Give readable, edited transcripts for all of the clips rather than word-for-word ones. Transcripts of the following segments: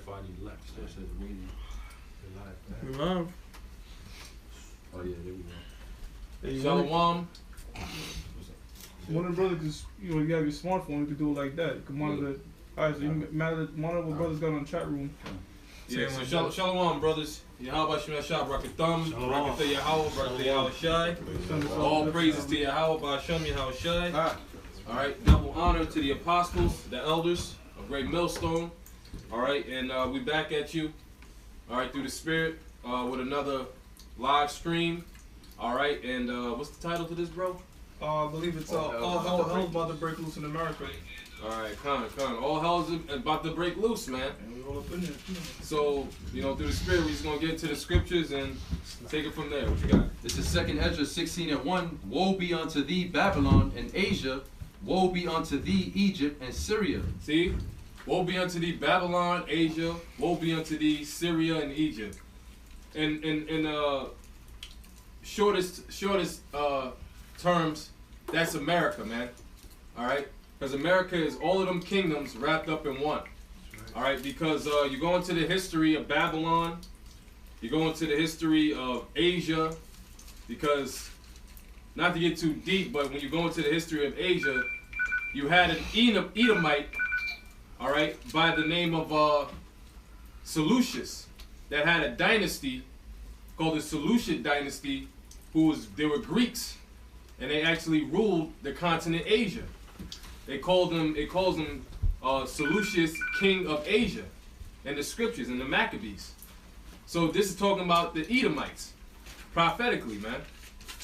verified elect. Still says waiting. We live. Oh yeah, there we go. Hey, Shalom. one of the brothers, just, you have your smartphone, you can do it like that. You can monitor. Alright, so you monitor what brothers got on the chat room. Yeah, so shalom, brothers. Yahweh Shem Yahshua, Barak Thumb, Barak Yahweh, Barak Yahweh Shai. All praises to Yahweh, Barak Shem Yahweh Shai. Alright, double honor to the apostles, the elders of Great Millstone. Alright, and we back at you. Alright, through the Spirit with another live stream. Alright, and what's the title to this, bro? I believe it's all hell's about to break loose in America. Alright, con. All hell's about to break loose, man. And we all up in there. So, through the Spirit, we're just going to get into the scriptures and take it from there. What you got? This is 2nd Ezra 16:1. Woe be unto thee, Babylon and Asia. Woe be unto thee, Egypt and Syria. See? Woe be unto thee, Babylon, Asia. Woe be unto thee, Syria and Egypt. In shortest terms, that's America, man. All right? Because America is all of them kingdoms wrapped up in one. All right? Because you go into the history of Babylon, you go into the history of Asia, because, not to get too deep, but when you go into the history of Asia, you had an Edomite, all right, by the name of Seleucus, that had a dynasty called the Seleucid dynasty, they were Greeks, and they actually ruled the continent Asia. It calls him Seleucus, king of Asia, in the scriptures, in the Maccabees. So this is talking about the Edomites, prophetically, man.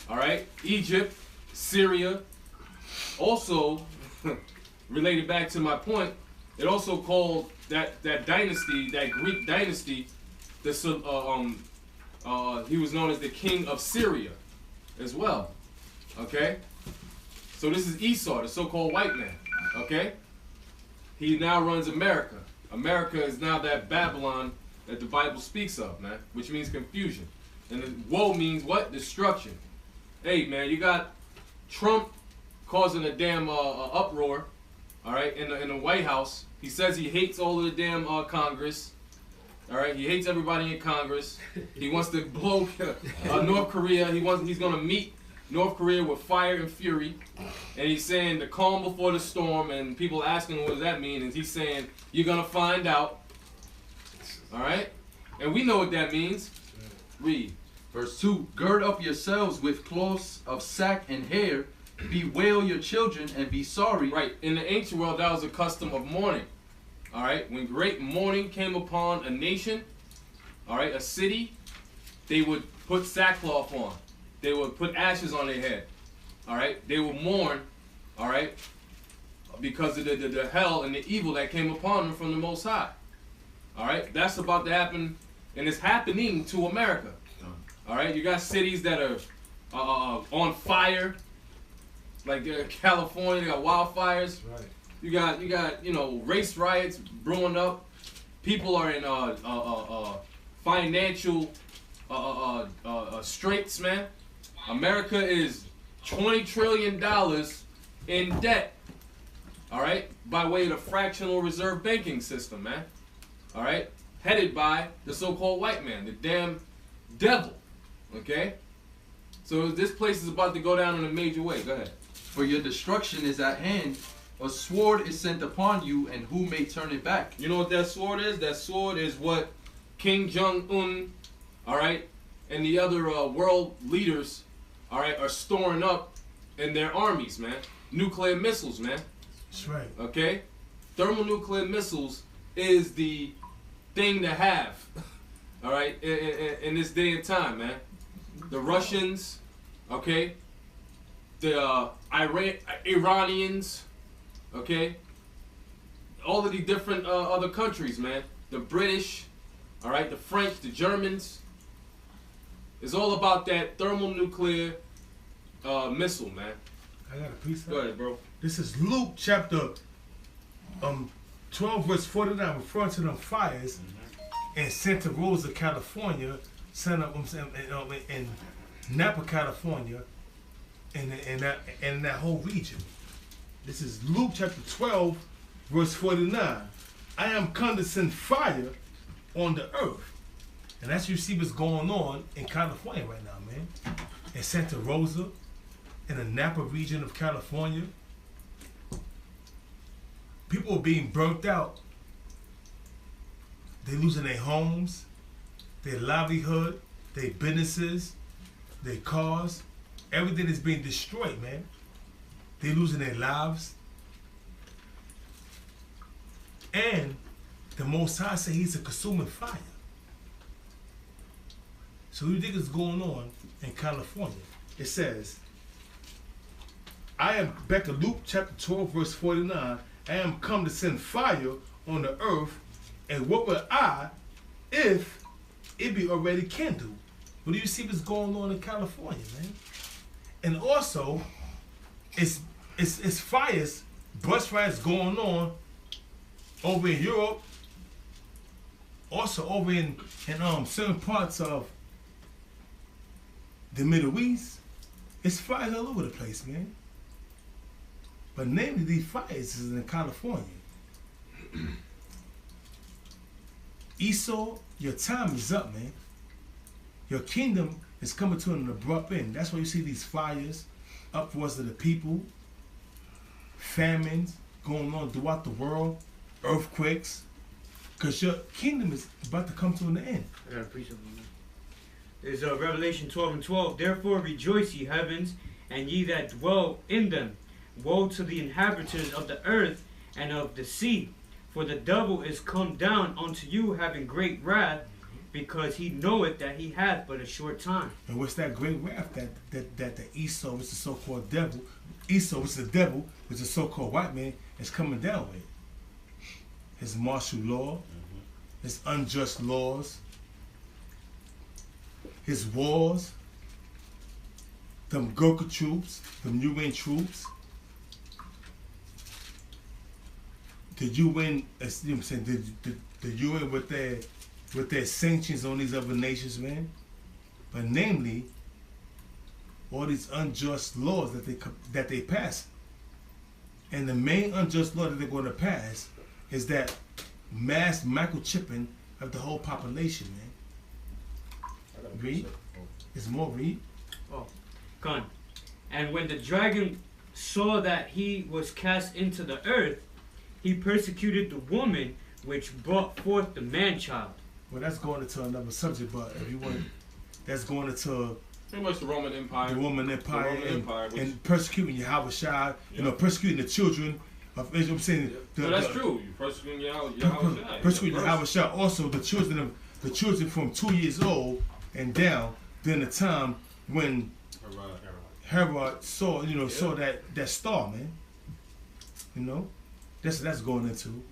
All right, Egypt, Syria. Also, related back to my point, it also called that dynasty, that Greek dynasty, he was known as the king of Syria, as well. Okay. So this is Esau, the so-called white man, okay? He now runs America. America is now that Babylon that the Bible speaks of, man, which means confusion. And the woe means what? Destruction. Hey, man, you got Trump causing a damn uproar, all right, in the White House. He says he hates all of the damn Congress, all right? He hates everybody in Congress. He wants to blow North Korea. He's going to meet North Korea with fire and fury, and he's saying the calm before the storm, and people asking him what does that mean, and he's saying you're gonna find out. All right, and we know what that means. Read Verse 2. Gird up yourselves with cloths of sack and hair. Bewail your children and be sorry. Right, in the ancient world, that was a custom of mourning. All right, when great mourning came upon a nation, all right, a city, they would put sackcloth on. They would put ashes on their head, all right? They would mourn, all right, because of the hell and the evil that came upon them from the Most High, all right? That's about to happen, and it's happening to America, all right? You got cities that are on fire, like California, they got wildfires. Right. You got race riots brewing up. People are in financial straits, man. America is $20 trillion in debt, all right, by way of the fractional reserve banking system, man, all right, headed by the so-called white man, the damn devil, okay? So this place is about to go down in a major way. Go ahead. For your destruction is at hand. A sword is sent upon you, and who may turn it back? You know what that sword is? That sword is what Kim Jong-un, all right, and the other world leaders, all right, are storing up in their armies, man. Nuclear missiles, man. That's right. Okay? Thermonuclear missiles is the thing to have, all right, in this day and time, man. The Russians, okay? The Iranians, okay? All of the different other countries, man. The British, all right? The French, the Germans. It's all about that thermonuclear missile, man. I got a piece of Go ahead, bro. This is Luke chapter 12 verse 49, referring to them fires in Santa Rosa, California, in Napa, California, and that whole region. This is Luke chapter 12 verse 49. I am condensing fire on the earth. And that's what you see what's going on in California right now, man. In Santa Rosa, in the Napa region of California. People are being burnt out. They're losing their homes, their livelihood, their businesses, their cars. Everything is being destroyed, man. They're losing their lives. And the Most High said he's a consuming fire. So what do you think is going on in California? It says, I am, back to Luke chapter 12, verse 49, I am come to send fire on the earth, and what will I, if it be already kindled? What do you see what's going on in California, man? And also, it's fires, brush fires going on over in Europe, also over in certain parts of the Middle East. It's fires all over the place, man. But namely, these fires is in California. Esau, your time is up, man. Your kingdom is coming to an abrupt end. That's why you see these fires, upwards of the people, famines going on throughout the world, earthquakes, because your kingdom is about to come to an end. I gotta preach something. There's Revelation 12 and 12. Therefore rejoice, ye heavens, and ye that dwell in them. Woe to the inhabitants of the earth and of the sea, for the devil is come down unto you, having great wrath, because he knoweth that he hath but a short time. And what's that great wrath that the Esau, which is the so-called devil, Esau, which is the devil, which is the so-called white man, is coming down with? His martial law, his unjust laws, his wars, them Gurkha troops, them UN troops, the UN, as you know what I'm saying, the UN with their sanctions on these other nations, man. But namely, all these unjust laws that they pass. And the main unjust law that they're going to pass is that mass microchipping of the whole population, man. Read. It's more read. Oh, gone. And when the dragon saw that he was cast into the earth, he persecuted the woman which brought forth the man-child. Well, that's going into another subject, but if you want, that's going into Pretty much the Roman Empire. the Roman Empire, Roman Empire, which- and persecuting Yahweh Shai, persecuting the children of Israel. I'm saying So that's true. You persecuting Yahweh. persecuting Yahweh Shai. Also, the children from 2 years old and down. During the time when Herod saw that star, man. That's going into,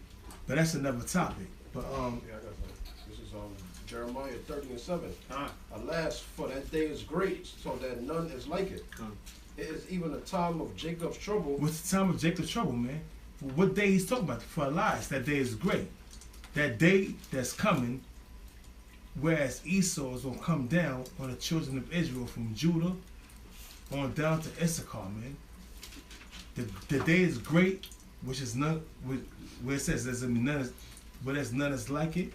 but that's another topic. But Yeah, I got that. This is Jeremiah 30 and 7. Alas, for that day is great, so that none is like it. It is even a time of Jacob's trouble. what's the time of Jacob's trouble, man? What day he's talking about? For Elias, that day is great. That day that's coming, whereas Esau is gonna come down on the children of Israel from Judah on down to Issachar, man. The day is great, which is none. Where it says there's none, where there's none is like it.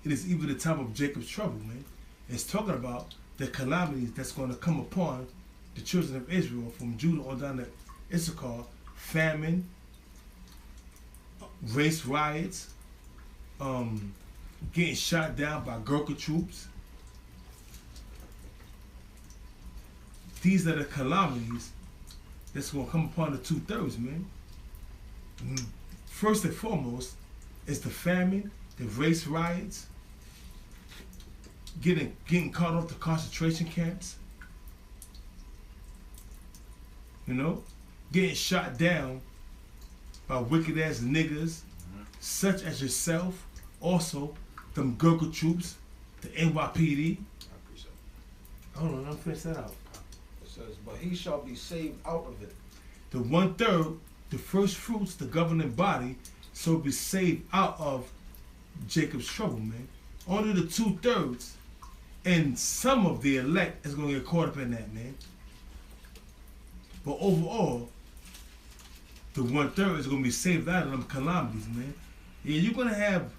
It is even the time of Jacob's trouble, man. It's talking about the calamities that's going to come upon the children of Israel from Judah on down to Issachar, famine, race riots, getting shot down by Gurkha troops. These are the calamities that's going to come upon the 2/3, man. First and foremost is the famine, the race riots, getting caught off the concentration camps, getting shot down by wicked ass niggas such as yourself, also them Gurkha troops, the NYPD. Hold on, I'm finish that out. It says, but he shall be saved out of it. The 1/3, the first fruits, the governing body, so be saved out of Jacob's trouble, man. Only the 2/3 and some of the elect is going to get caught up in that, man. But overall, the 1/3 is going to be saved out of them calamities, man. Yeah, you're going to have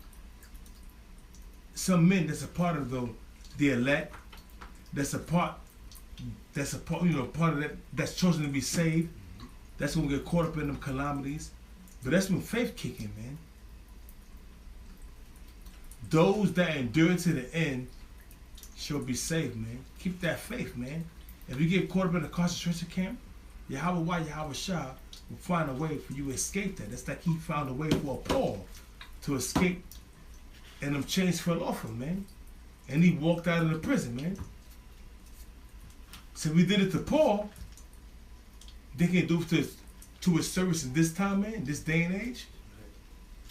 some men that's a part of the elect, that's a part, you know, part of that that's chosen to be saved. That's gonna get caught up in them calamities. But that's when faith kick in, man. Those that endure to the end shall be saved, man. Keep that faith, man. If you get caught up in a concentration camp, Yahweh Shah will find a way for you to escape that. That's like he found a way for Paul to escape, and them chains fell off him, man. And he walked out of the prison, man. So we did it to Paul. They can do it to his service in this time, man, this day and age.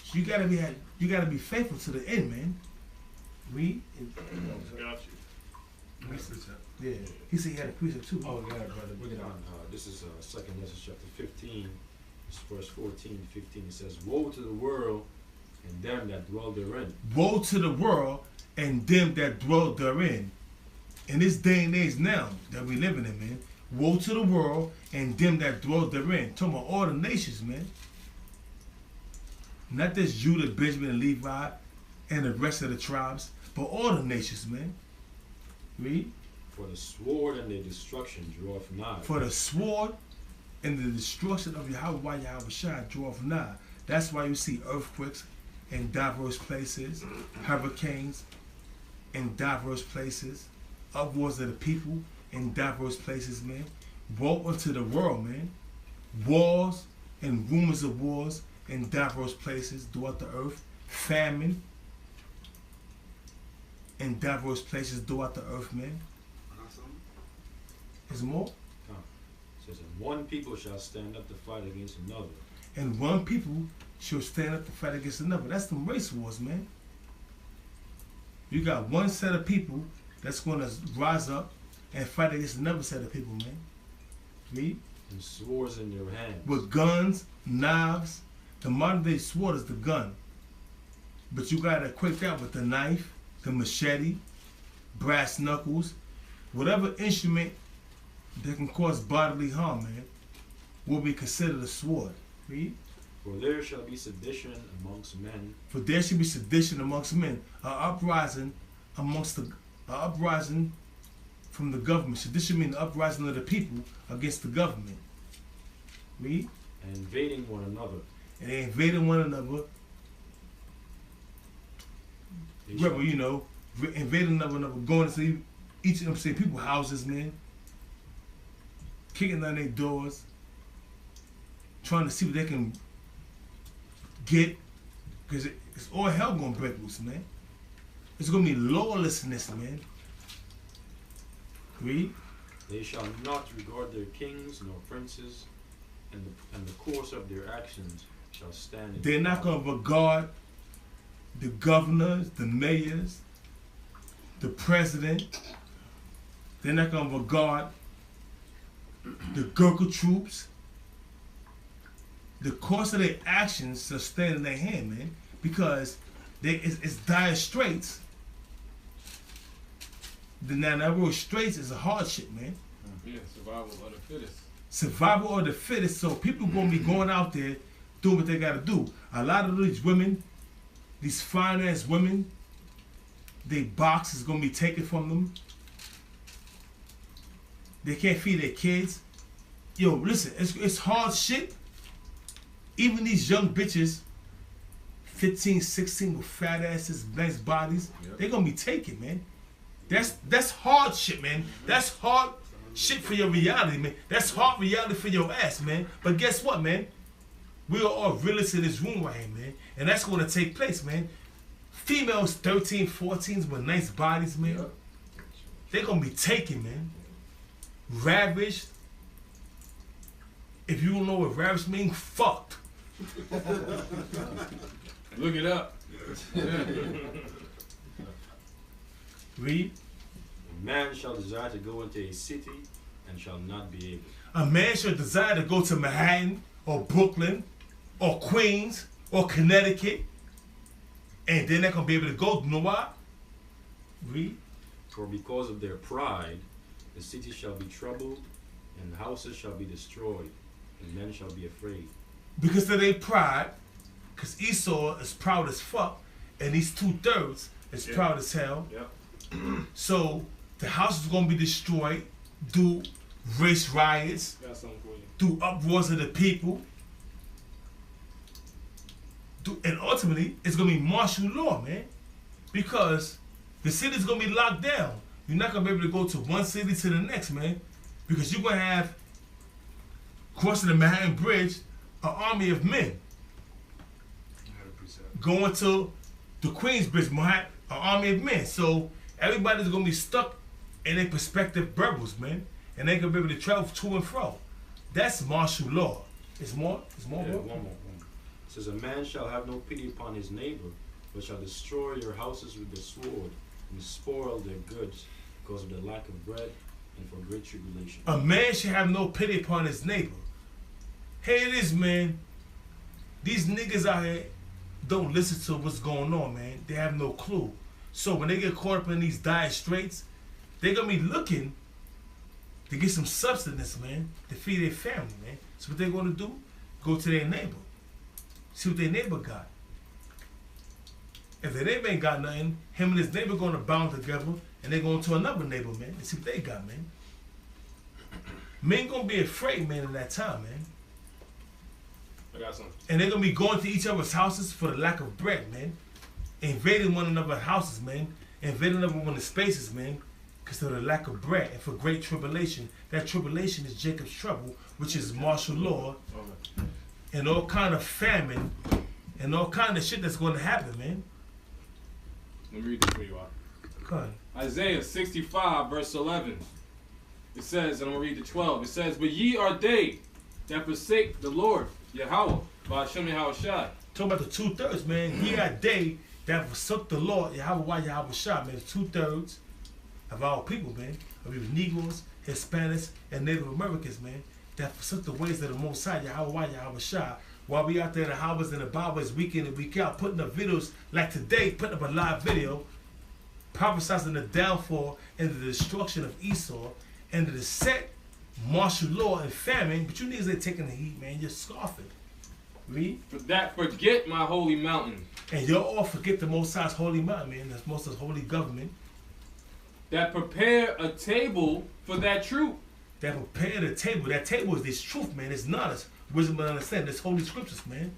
So you gotta be faithful to the end, man. Read. Got you. Yeah. He said he had a precept too. Oh, yeah, brother. Bring it on. This is 2nd Ezra chapter 15, verse 14 to 15. It says, "Woe to the world and them that dwell therein." Woe to the world and them that dwell therein. In this day and age now that we living in, man. Woe to the world and them that dwell therein. Talking about all the nations, man. Not just Judah, Benjamin, and Levi, and the rest of the tribes, but all the nations, man. Read. "For the sword and their destruction draweth nigh." For the sword and the destruction of Yahweh Shah draweth nigh. That's why you see earthquakes in diverse places, hurricanes in diverse places, upwards of the people in diverse places, man. Woe unto the world, man. Wars and rumors of wars in diverse places throughout the earth. Famine in diverse places throughout the earth, man. Is more? It says, "And one people shall stand up to fight against another." And one people shall stand up to fight against another. That's them race wars, man. You got one set of people that's going to rise up and fight against another set of people, man. Read. "And swords in their hands." With guns, knives. The modern day sword is the gun. But you got to equate that with the knife, the machete, brass knuckles, whatever instrument that can cause bodily harm, man, will be considered a sword. Read. "For there shall be sedition amongst men." For there should be sedition amongst men, an uprising from the government. Sedition means the uprising of the people against the government. Read. "And invading one another." And they invading one another. They Rebel, you know, invading one another, going to each of them, say, people's houses, man. Kicking down their doors. Trying to see what they can get. Because it's all hell gonna break loose, man. It's gonna be lawlessness, man. Read. "They shall not regard their kings nor princes, and the course of their actions shall stand in They're not gonna regard the governors, the mayors, the president. They're not gonna regard the Gurkha troops. The course of their actions shall stand in their hand, man, because it's dire straits. That word straits is a hardship, man. Yeah, survival of the fittest. Survival of the fittest. So people gonna be going out there doing what they gotta do. A lot of these women, these fine ass women, their box is gonna be taken from them. They can't feed their kids. Yo, listen, it's hard shit. Even these young bitches, 15, 16 with fat asses, nice bodies, they're gonna be taken, man. That's hard shit, man. That's hard shit for your reality, man. That's hard reality for your ass, man. But guess what, man? We are all realists in this room right here, man. And that's gonna take place, man. Females 13, 14s with nice bodies, man. They're gonna be taken, man. Ravished. If you don't know what ravished means, fucked. Look it up. Read. "A man shall desire to go into a city and shall not be able." A man should desire to go to Manhattan or Brooklyn or Queens or Connecticut, and they're not gonna be able to go. You know why? Read. "For because of their pride, the city shall be troubled, and the houses shall be destroyed, and men shall be afraid." Because of their pride, because Esau is proud as fuck, and these 2/3 is Yeah. proud as hell. Yep. So the house is gonna be destroyed, do race riots, Got something for you. do uproars of the people, and ultimately it's gonna be martial law, man, because the city's gonna be locked down. You're not gonna be able to go to one city to the next, man, because you're gonna have crossing the Manhattan Bridge an army of men going to the Queensbridge, an army of men. So everybody's gonna be stuck in their prospective bubbles, man, and they gonna be able to travel to and fro. That's martial law. It's more. Yeah, bro? one more. It says, a man shall have no pity upon his neighbor, but shall destroy your houses with the sword, and spoil their goods, because of the lack of bread and for great tribulation. A man should have no pity upon his neighbor. Hey, it is, man. These niggas out here don't listen to what's going on, man. They have no clue. So when they get caught up in these dire straits, they're gonna be looking to get some substance, man, to feed their family, man. So what they're gonna do? Go to their neighbor. See what their neighbor got. If their neighbor ain't got nothing, him and his neighbor gonna bound together, and they're going to another neighbor, man, and see what they got, man. Men gonna be afraid, man, in that time, man. I got something. And they're gonna be going to each other's houses for the lack of bread, man. Invading one another's houses, man. Invading one another's spaces, man. Because of the lack of bread and for great tribulation. That tribulation is Jacob's trouble, which is martial law Okay. and all kind of famine and all kind of shit that's going to happen, man. Let me read this for you, Al. Come on. Isaiah 65, verse 11. It says, and I'm going to read the 12. It says, but ye are they that forsake the Lord, Yahweh, by Hashem Yahushai. Talk about the 2/3, man. Ye are they that forsook the Lord, Yahweh, Yahweh Shah, man. It's 2/3 of our people, man. Of even Negroes, Hispanics, and Native Americans, man, that forsook the ways of the Most High, Yahweh, Yahweh Shah. While we out there in the highways and the byways week in and week out, putting up videos like today, putting up a live video, prophesizing the downfall and the destruction of Esau and the set martial law and famine, but you niggas ain't taking the heat, man. You're scoffing. Read. For that forget my holy mountain, And y'all all forget the Most High's holy mountain, man. That's Most High's holy government. that prepare a table for that truth. That prepare the table. That table is this truth, man. It's not us. Wisdom and understanding. It's holy scriptures, man.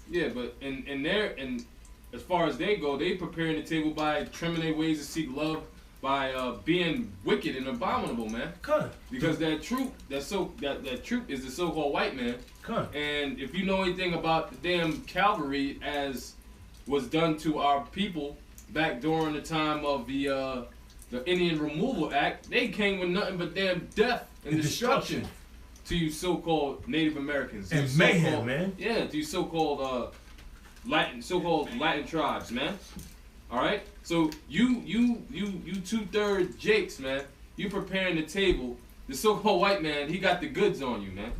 Yeah, but and as far as they go, they preparing the table by trimming their ways to seek love, by being wicked and abominable, man. Come. Because that truth, that truth is the so-called white man. Come. And if you know anything about the damn Calvary, as was done to our people back during the time of the Indian Removal Act, they came with nothing but damn death and destruction to you so-called Native Americans And you mayhem, so-called- man. Yeah, to you so-called Latin tribes, man. All right, so you 2/3 Jakes, man. You preparing the table. The so-called white man, he got the goods on you, man.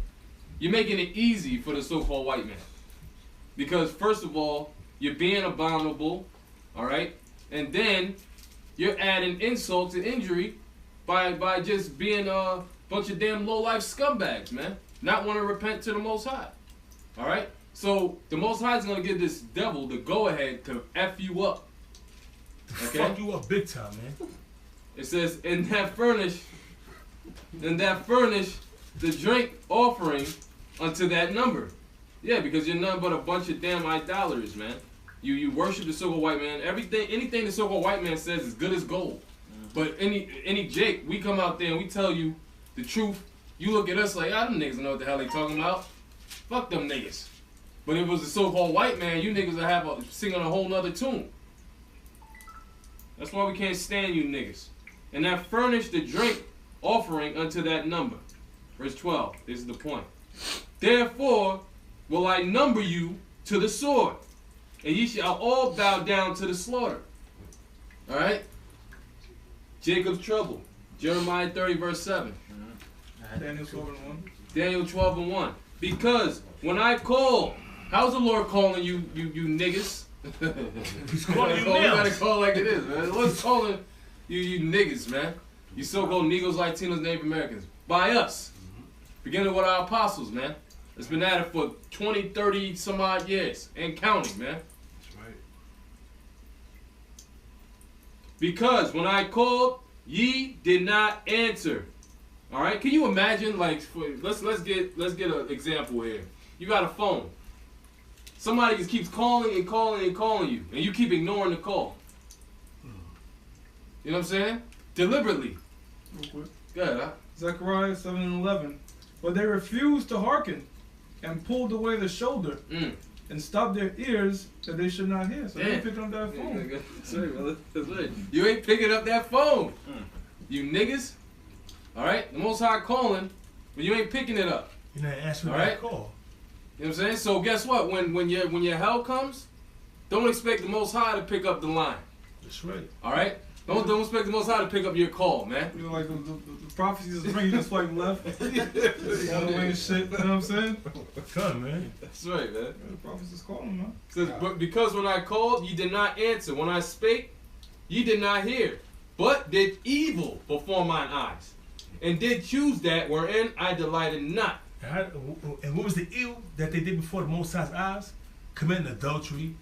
You're making it easy for the so-called white man, because first of all, you're being abominable, all right, and then you're adding insult to injury by just being a bunch of damn low-life scumbags, man. Not want to repent to the Most High, all right. So the Most High is gonna give this devil the go-ahead to f you up. Okay. Fuck you up big time, man. It says, and that furnish the drink offering unto that number. Yeah, because you're nothing but a bunch of damn idolaters, man. You worship the so-called white man. Anything the so-called white man says is good as gold. But any Jake, we come out there and we tell you the truth. You look at us like, them niggas don't know what the hell they talking about. Fuck them niggas. But if it was the so-called white man, you niggas would singing a whole nother tune. That's why we can't stand you niggas. And that furnish the drink offering unto that number. Verse 12. This is the point. Therefore will I number you to the sword, and ye shall all bow down to the slaughter. Alright? Jacob's trouble. Jeremiah 30 verse 7. Daniel 12:1. Daniel 12:1. Because when I call, how's the Lord calling you niggas? He's calling you We gotta nails. call like it is, man. The Lord's calling you niggas, man. You so-called Negroes, Latinos, Native Americans. By us. Beginning with our apostles, man. It's been at it for 20, 30 some odd years. And counting, man. That's right. Because when I called, ye did not answer. All right, can you imagine? Like, let's get an example here. You got a phone. Somebody just keeps calling and calling and calling you, and you keep ignoring the call. You know what I'm saying? Deliberately. Real quick. Go ahead, huh? Zechariah 7:11. But they refused to hearken, and pulled away the shoulder, and stopped their ears that they should not hear. So they ain't picking up that phone. That's right, brother. That's right. You ain't picking up that phone. You niggas. All right? The Most High calling, but you ain't picking it up. You're not answering All that right? call. You know what I'm saying? So guess what? When your hell comes, don't expect the Most High to pick up the line. That's right. All right? Don't expect the Most High to pick up your call, man. You know, like the prophecies just bring you just swipe left. All the way and shit. You know what I'm saying? Come, man. That's right, man. The prophecies is calling, man. It says, but because when I called, ye did not answer. When I spake, ye did not hear. But did evil before mine eyes, and did choose that wherein I delighted not. And what was the ill that they did before the Most High's eyes? Committing adultery,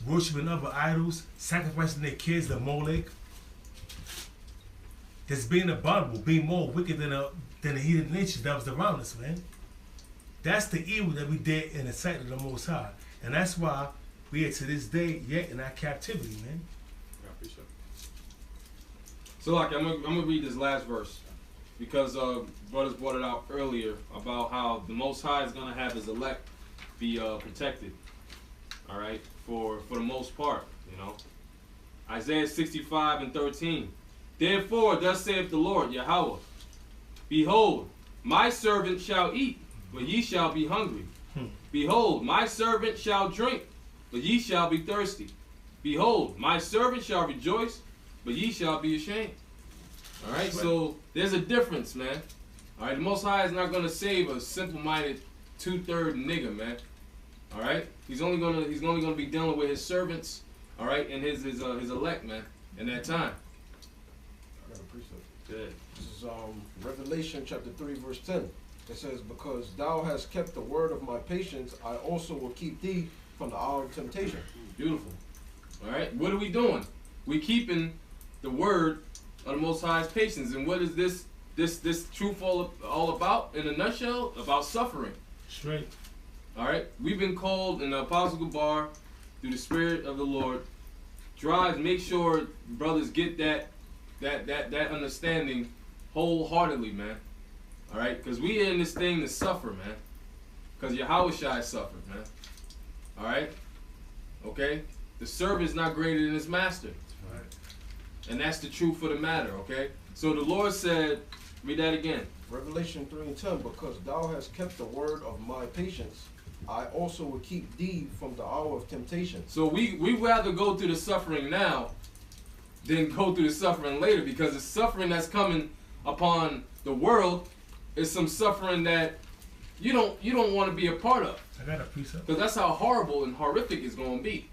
worshiping other idols, sacrificing their kids to Molech. That's being abominable, being more wicked than the heathen nations that was around us, man. That's the evil that we did in the sight of the Most High. And that's why we are to this day yet in our captivity, man. So, like, I'm gonna read this last verse because brothers brought it out earlier about how the Most High is gonna have His elect be protected. All right, for the most part, you know. Isaiah 65:13. Therefore, thus saith the Lord Yahweh, behold, my servant shall eat, but ye shall be hungry. Behold, my servant shall drink, but ye shall be thirsty. Behold, my servant shall rejoice, but ye shall be ashamed. All right, so there's a difference, man. All right, the Most High is not going to save a simple-minded 2/3 nigga, man. All right, he's only gonna be dealing with His servants, all right, and his elect, man, in that time. I got a precept. Good. This is Revelation chapter 3, verse 10. It says, because thou hast kept the word of my patience, I also will keep thee from the hour of temptation. Beautiful. All right, what are we doing? We keeping the word of the Most High's patience, and what is this truth all about? In a nutshell, about suffering. Straight. All right, we've been called in the Apostle Gabar through the Spirit of the Lord. Make sure brothers get that understanding wholeheartedly, man. All right, because we in this thing to suffer, man. Because Yahushua suffered, man. All right, okay. The servant is not greater than his master, Right. and that's the truth of the matter. Okay, so the Lord said, read that again. Revelation 3:10, because thou hast kept the word of my patience, I also will keep thee from the hour of temptation. So we rather go through the suffering now than go through the suffering later, because the suffering that's coming upon the world is some suffering that you don't want to be a part of, I got a precept. because that's how horrible and horrific it's going to be.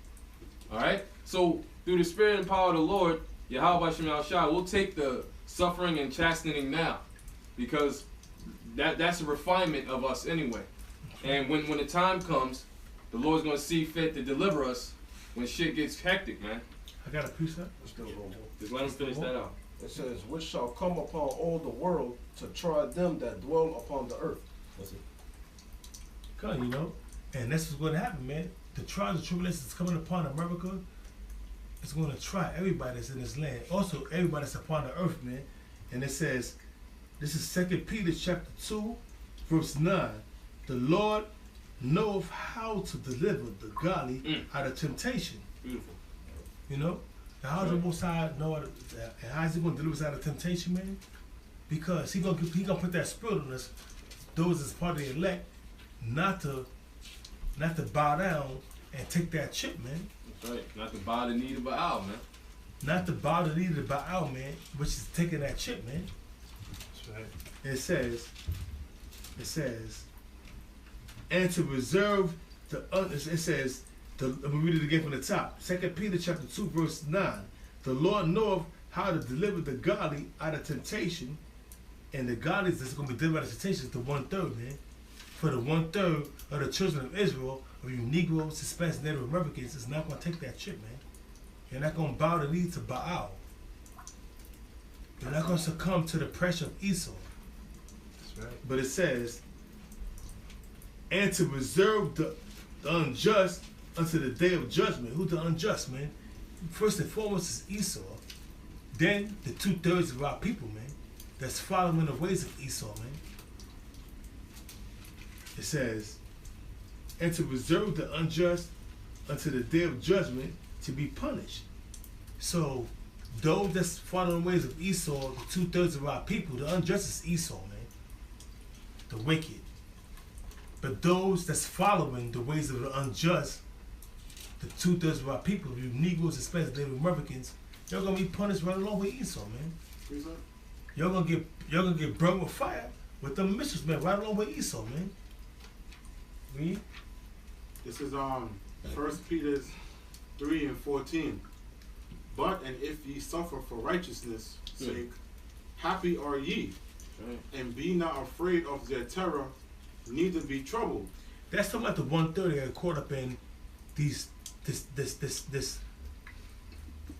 All right. So through the Spirit and power of the Lord, Yahweh Shem Shai, we'll take the suffering and chastening now, because that's a refinement of us anyway. And when the time comes, the Lord's going to see fit to deliver us when shit gets hectic, man. I got a precept. Let's still go. Just let him finish that out. It says, which shall come upon all the world to try them that dwell upon the earth. That's it. Come, you know, and that's what's going to happen, man. The trials and tribulations coming upon America, it's going to try everybody that's in this land. Also, everybody that's upon the earth, man. And it says, this is 2 Peter chapter 2, verse 9. The Lord knoweth how to deliver the godly out of temptation. Beautiful. You know? Now, how does the Most High know and how is He going to deliver us out of temptation, man? Because He gonna put that spirit on us, those that's part of the elect, not to bow down and take that chip, man. That's right. Not to bow the knee to Baal, man. Not to bow the knee to Baal, man, which is taking that chip, man. That's right. It says, and to reserve let me read it again from the top. 2 Peter chapter 2, verse 9. The Lord knoweth how to deliver the godly out of temptation, and the godly that's going to be delivered out of temptation is the 1/3, man. For the 1/3 of the children of Israel, of you Negroes, Hispanics, Native Americans, is not going to take that chip, man. You're not going to bow the knee to Baal. You're not going to succumb to the pressure of Esau. That's right. But it says, and to reserve the unjust unto the day of judgment. Who's the unjust, man? First and foremost is Esau. Then the 2/3 of our people, man, that's following the ways of Esau, man. It says, and to reserve the unjust unto the day of judgment to be punished. So those that's following the ways of Esau, the 2/3 of our people, the unjust is Esau, man. The wicked. But those that's following the ways of the unjust, the 2/3 of our people, you Negroes, Hispanics, Native Americans, you're gonna be punished right along with Esau, man. You're gonna get burned with fire with the missiles, man, right along with Esau, man. Read. This is 1 Peter 3:14. But and if ye suffer for righteousness' sake, happy are ye, and be not afraid of their terror, neither be troubled. That's talking about the 1/3 that are caught up in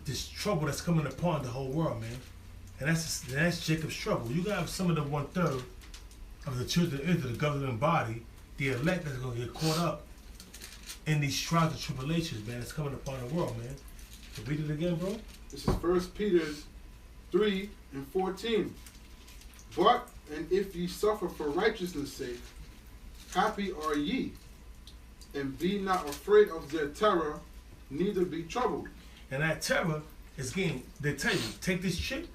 this trouble that's coming upon the whole world, man. And that's Jacob's trouble. You got some of the 1/3 of the children of Israel, the governing body, the elect that's gonna get caught up in these trials and tribulations, man, that's coming upon the world, man. So read it again, bro. This is 1 Peter 3:14. But and if ye suffer for righteousness' sake, happy are ye, and be not afraid of their terror, neither be troubled. And that terror is getting, they tell you, take this chip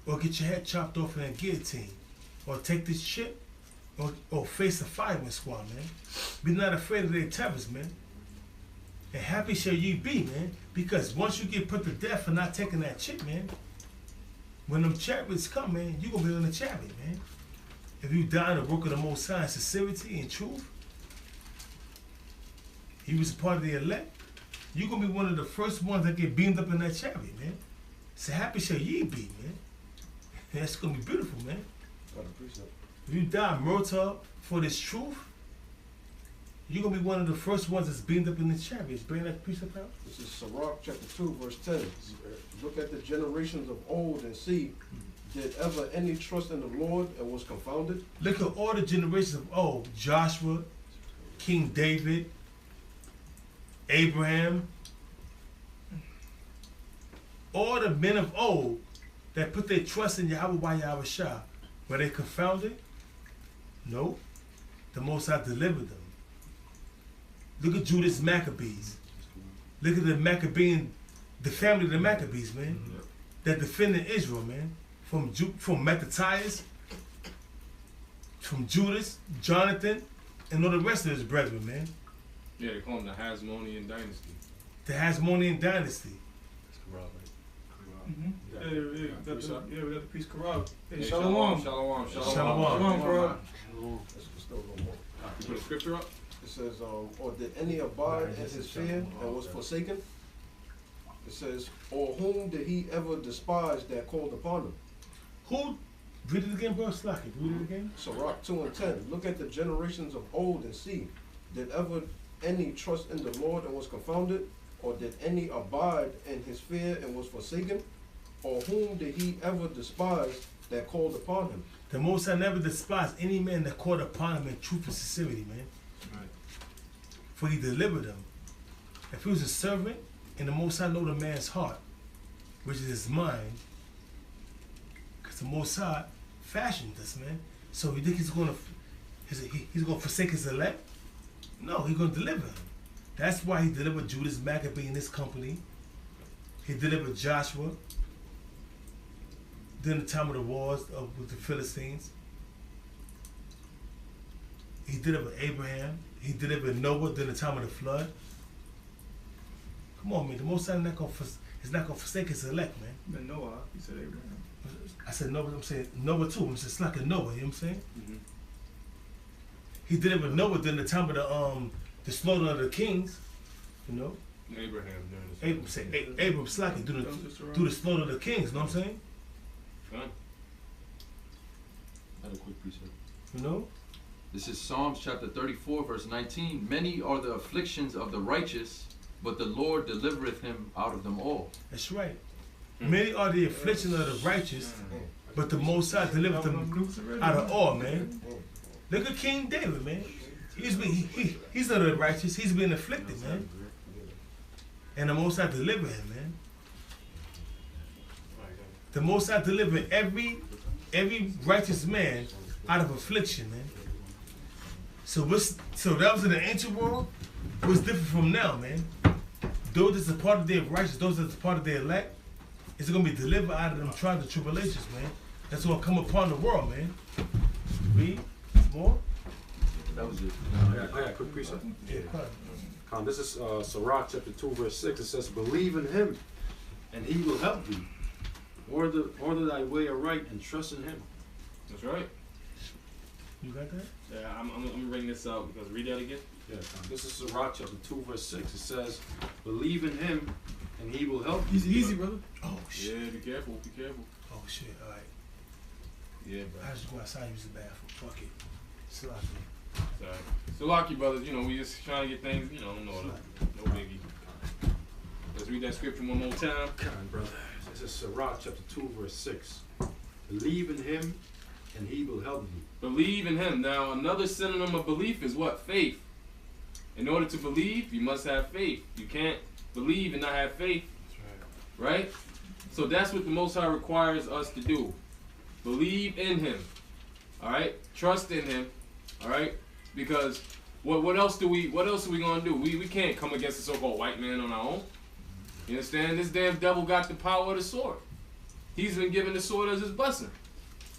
or get your head chopped off in a guillotine. Or take this chip or face a fireman squad, man. Be not afraid of their terrors, man. And happy shall ye be, man. Because once you get put to death for not taking that chip, man, when them chariots come, man, you going to be on the chariot, man. If you die in the work of the Most High in sincerity and truth, he was a part of the elect, you're going to be one of the first ones that get beamed up in that chariot, man. So happy shall ye be, man. That's going to be beautiful, man. Gotta appreciate it. If you die murder for this truth, you're going to be one of the first ones that's beamed up in the chariots. Bring that precept out. This is Sirach chapter 2, verse 10. Look at the generations of old and see, did ever any trust in the Lord and was confounded? Look at all the generations of old. Joshua, King David, Abraham, all the men of old that put their trust in Yahweh Yahweh Shah. Were they confounded? No. The Most High delivered them. Look at Judas Maccabees. Look at the Maccabean, the family of the Maccabees, man. That defended Israel, man. From Mattathias, from Judas, Jonathan, and all the rest of his brethren, man. Yeah, they call them the Hasmonean dynasty. The Hasmonean dynasty. Yeah, we got the priest Karab. Hey, Hey, Shalom. Shalom. Shalom. Bro. Let's still go more. You put a scripture up? It says, or did any abide in his fear and was forsaken? It says, or whom did he ever despise that called upon him? Who? Read it again, bro. Slack it. Read it again. Sirach 2 and 10. Look at the generations of old and see, did ever any trust in the Lord and was confounded? Or did any abide in his fear and was forsaken? Or whom did he ever despise that called upon him? The Most High never despised any man that called upon him in truth and sincerity, man. Right. For he delivered him. If he was a servant, and the Most High know the man's heart, which is his mind, because the Most High fashioned us, man. So you think he's gonna forsake his elect? No, he's gonna deliver him. That's why he delivered Judas Maccabee and his company. He delivered Joshua during the time of the wars with the Philistines. He delivered Abraham. He delivered Noah during the time of the flood. Come on, man. The Most High is not gonna forsake his elect, man. Then Noah, he said Abraham. I said Noah. I'm saying Noah too. I'm saying it's like a Noah. You know what I'm saying? Mm-hmm. He delivered Noah during the time of the slaughter of the kings. You know. Abraham during this. Abram slacking through the slaughter of the kings. You know what I'm saying? Fine. Had a quick precept. You know. This is Psalms chapter 34, verse 19. Many are the afflictions of the righteous, but the Lord delivereth him out of them all. That's right. Many are the affliction of the righteous, but the Most High delivered them out of all, man. Look at King David, man. He's not the righteous. He's been afflicted, man. And the Most High delivered him, man. The Most High delivered every righteous man out of affliction, man. So that was in the ancient world. What's different from now, man? Those that's a part of their righteous, those that's a part of their elect, is gonna be delivered out of them trials and tribulations, man. That's gonna come upon the world, man. Read more. That was it. I got a quick precept. Yeah, come. This is Sirach chapter 2, verse 6. It says, "Believe in him, and he will help thee. Order thy way aright, and trust in him." That's right. You got that? Yeah, I'm gonna bring this out because read that again. Yeah, this is Sirach chapter 2, verse 6. It says, "Believe in him, and he will help thee." Easy, brother. Oh shit. Yeah, be careful, be careful. Oh shit. All right. Yeah, bro. I just go outside and use the bathroom. Fuck it. Slack me. Sorry. So lucky brothers, we just trying to get things, in order. No biggie. Let's read that scripture one more time. Come on, brother. This is Sirach chapter 2, verse 6. "Believe in him, and he will help thee." Believe in him. Now, another synonym of belief is what? Faith. In order to believe, you must have faith. You can't believe and not have faith. Right? So that's what the Most High requires us to do. Believe in him. Alright? Trust in him. Alright? Because what else are we gonna do? We can't come against the so-called white man on our own. You understand? This damn devil got the power of the sword. He's been given the sword as his blessing.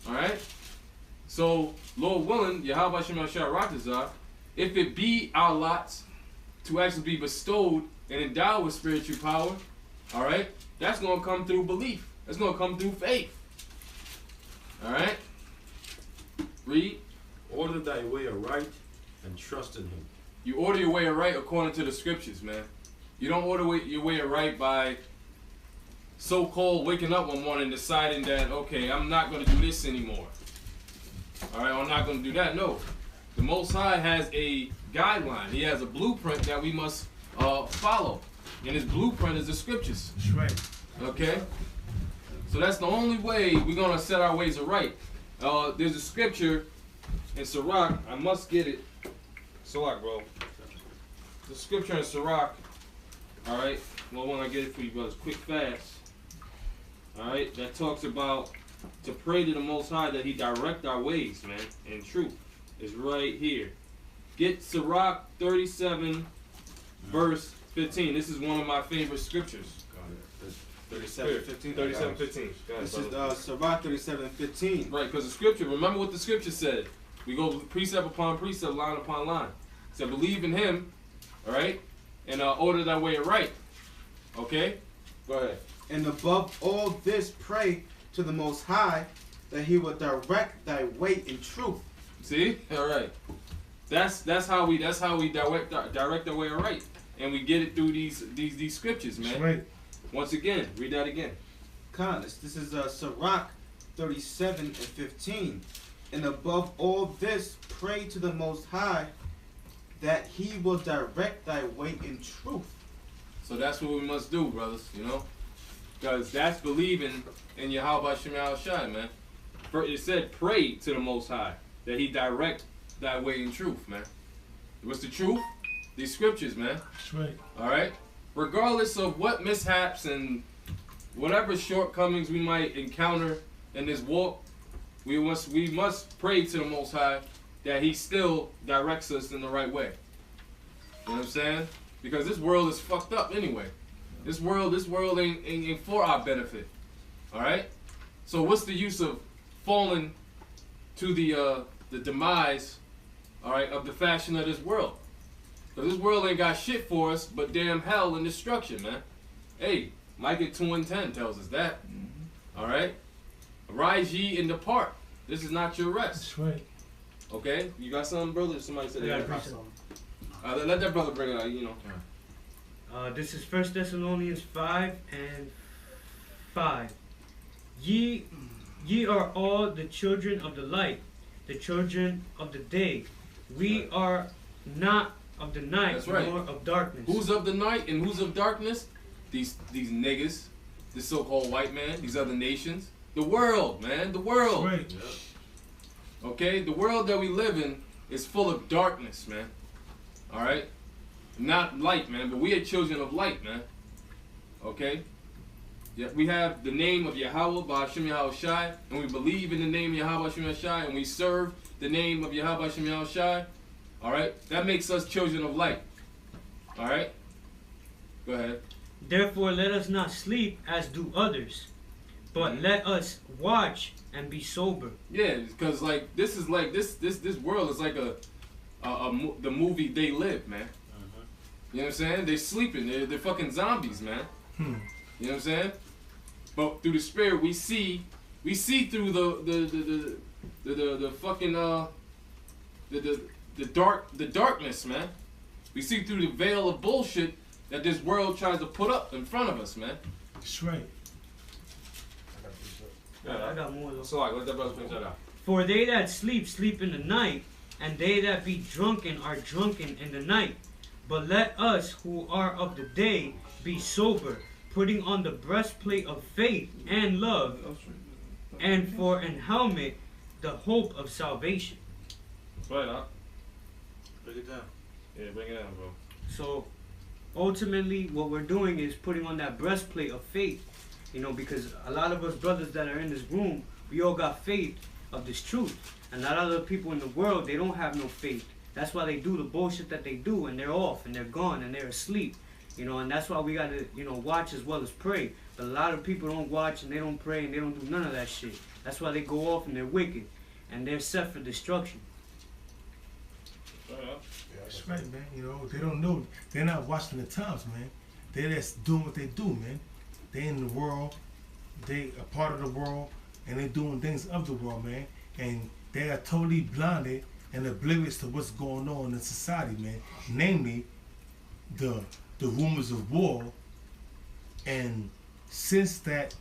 Alright? So, Lord willing, Yahweh Shem Rakazah, if it be our lots to actually be bestowed and endowed with spiritual power, alright, that's going to come through belief. That's going to come through faith. Alright? Read. "Order thy way aright, and trust in him." You order your way aright according to the scriptures, man. You don't order your way aright by so-called waking up one morning and deciding that, okay, I'm not going to do this anymore. Alright, I'm not going to do that. No. The Most High has a guideline. He has a blueprint that we must follow. And his blueprint is the scriptures. That's right. Okay? So that's the only way we're going to set our ways aright. There's a scripture in Sirach. I must get it. Sirach, bro. The scripture in Sirach. Alright? Well, when I get it for you brothers, quick, fast. Alright? That talks about to pray to the Most High that he direct our ways, man, in truth. It's right here. Get Sirach 37, verse 15. This is one of my favorite scriptures. 37:15. 37:15. This is Sirach 37:15. Right, because the scripture, remember what the scripture said. We go precept upon precept, line upon line. It said, believe in him, all right, and order thy way right. Okay? Go ahead. And above all this, pray to the Most High that he will direct thy way in truth. See? All right. That's how we direct our way right, and we get it through these scriptures, man. That's right. Once again, read that again. This is Sirach 37:15. And above all this, pray to the Most High that he will direct thy way in truth. So that's what we must do, brothers, because that's believing in Yahweh Shema Shai, man. It said pray to the Most High that he direct thy way in truth, man. What's the truth? These scriptures, man. That's right. All right? Regardless of what mishaps and whatever shortcomings we might encounter in this walk, we must pray to the Most High that he still directs us in the right way. You know what I'm saying? Because this world is fucked up anyway. This world ain't for our benefit. All right? So what's the use of falling to the demise, all right, of the fashion of this world? Because this world ain't got shit for us but damn hell and destruction, man. Hey, Micah 2:10 tells us that. All right? Arise ye and depart. This is not your rest. That's right. Okay? You got something, brother? Somebody said Yeah, they got something. Let that brother bring it out, This is 1 Thessalonians 5:5. Ye are all the children of the light, the children of the day. We are not of the night, That's right. nor of darkness. Who's of the night and who's of darkness? These niggas. this so-called white man, these other nations. The world, man, the world. Right. Okay, the world that we live in is full of darkness, man. All right, not light, man, but we are children of light, man. Okay. Yeah, we have the name of Yahweh, Ba'ashem Yahweh Shai, and we believe in the name of Yahweh Ba'ashem Yahweh Shai, and we serve the name of Yahweh Ba'ashem Yahweh Shai. All right, that makes us children of light. All right, go ahead. Therefore, let us not sleep as do others, but let us watch and be sober. Yeah, because like this is like this world is like the movie They Live, man. You know what I'm saying? They're sleeping. They're fucking zombies, man. You know what I'm saying? But through the spirit, we see through the fucking the darkness, man. We see through the veil of bullshit that this world tries to put up in front of us, man. That's right. I got more though. So like, let that brother finish that out. For they that sleep, sleep in the night, and they that be drunken are drunken in the night. But let us who are of the day be sober, putting on the breastplate of faith and love, and for an helmet the hope of salvation. That's right, huh? Break it down. Yeah, bring it down, bro. So ultimately what we're doing is putting on that breastplate of faith, you know, because a lot of us brothers that are in this room, we all got faith of this truth. And a lot of the people in the world, they don't have no faith. That's why they do the bullshit that they do, and they're off and they're gone and they're asleep, you know, and that's why we gotta, you know, watch as well as pray. But a lot of people don't watch and they don't pray and they don't do none of that shit. That's why they go off and they're wicked and they're set for destruction. That's right, man. You know, they don't know. They're not watching the times, man. They're just doing what they do, man. They in the world. They a part of the world, and they doing things of the world, man. And they are totally blinded and oblivious to what's going on in society, man. Namely, the rumors of war. And since that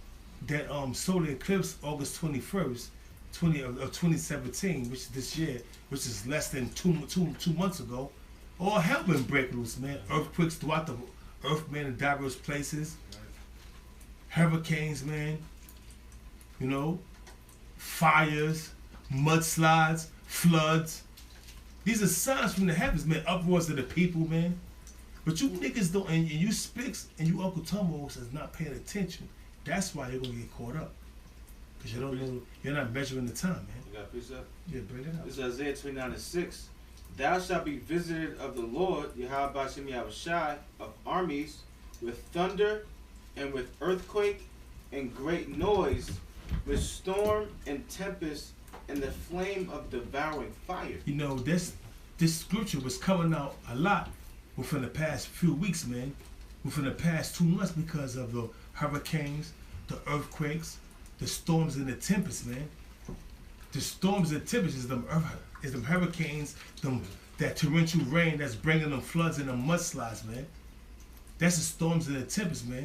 solar eclipse, August 21st, 2017, which is this year, which is less than two months ago, all hell been breaking loose, man. Earthquakes throughout the earth, man, in diverse places. Hurricanes, man. You know, fires, mudslides, floods. These are signs from the heavens, man. Uproars of the people, man. But you niggas don't, and you Spicks and you Uncle Tumbos is not paying attention. That's why you're gonna get caught up. Because you don't know, you're not measuring the time, man. You got a precept? Yeah, bring it up. This is Isaiah 29:6. Thou shalt be visited of the Lord, Yahweh Ba'ashem Yahweh Shai, of armies, with thunder and with earthquake and great noise, with storm and tempest and the flame of devouring fire. You know, this scripture was coming out a lot within the past few weeks, man. Within the past 2 months because of the hurricanes, the earthquakes, the storms and the tempests, man. The storms and tempests is them hurricanes, that torrential rain that's bringing them floods and them mudslides, man. That's the storms and the tempests, man.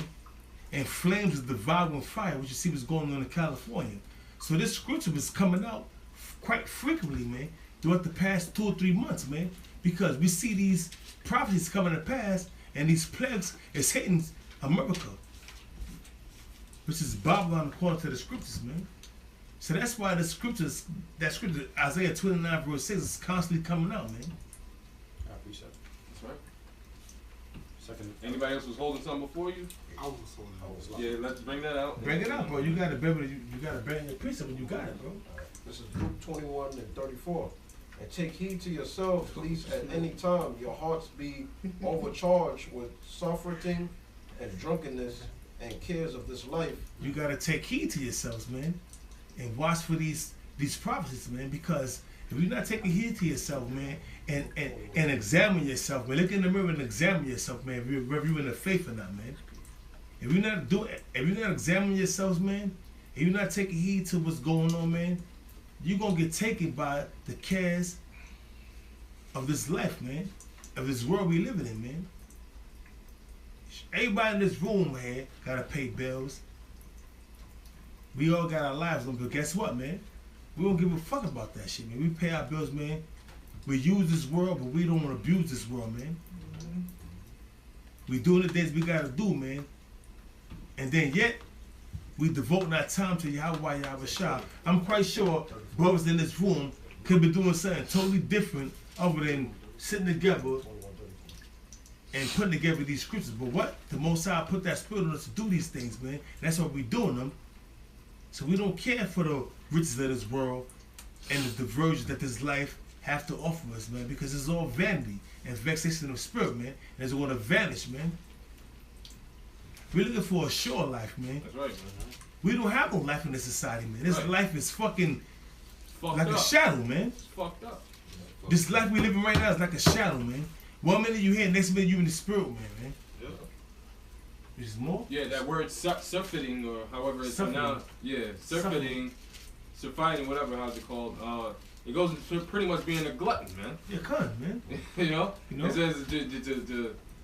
And flames of devouring fire, which you see was going on in California. So this scripture was coming out quite frequently, man, throughout the past 2 or 3 months, man. Because we see these prophecies coming to pass and these plagues is hitting America, which is Babylon according to the scriptures, man. So that's why that scripture, Isaiah 29:6 is constantly coming out, man. I appreciate it. That's right. Second. Anybody else was holding something before you? I was holding. Yeah, let's bring that out. Bring it out, bro. You gotta bring your precept when you got it, bro. This is Luke 21:34. And take heed to yourselves, lest at any time your hearts be overcharged with suffering and drunkenness and cares of this life. You gotta take heed to yourselves, man, and watch for these prophecies, man. Because if you're not taking heed to yourself, man, and examine yourself, man, look in the mirror and examine yourself, man. If you're in the faith or not, man. If you're not examining yourselves, man, if you're not taking heed to what's going on, man, you're gonna get taken by the cares of this life, man, of this world we living in, man. Everybody in this room, man, gotta pay bills. We all got our lives on, but guess what, man? We don't give a fuck about that shit, man. We pay our bills, man. We use this world, but we don't want to abuse this world, man. We doing the things we gotta do, man. And then yet, we devoting our time to Yahweh Yahushua. I'm quite sure brothers in this room could be doing something totally different other than sitting together and putting together these scriptures. But what? The Most High put that spirit on us to do these things, man. That's why we're doing them. So we don't care for the riches of this world and the diversions that this life have to offer us, man, because it's all vanity and vexation of spirit, man. And it's going to vanish, man. We're looking for a sure life, man. That's right, man. We don't have no life in this society, man. This Right. life is fucking Fucked like up. a shadow, man. It's fucked up. This life we living right now is like a shadow, man. 1 minute you here, next minute you in the spirit, man. Yeah. There's more? Yeah, that word surfeiting, or however it's Surfeiting. pronounced. Yeah, surfeiting, surfeiting, whatever, how's it called? It goes into pretty much being a glutton, man. Yeah, come, man. You know? It says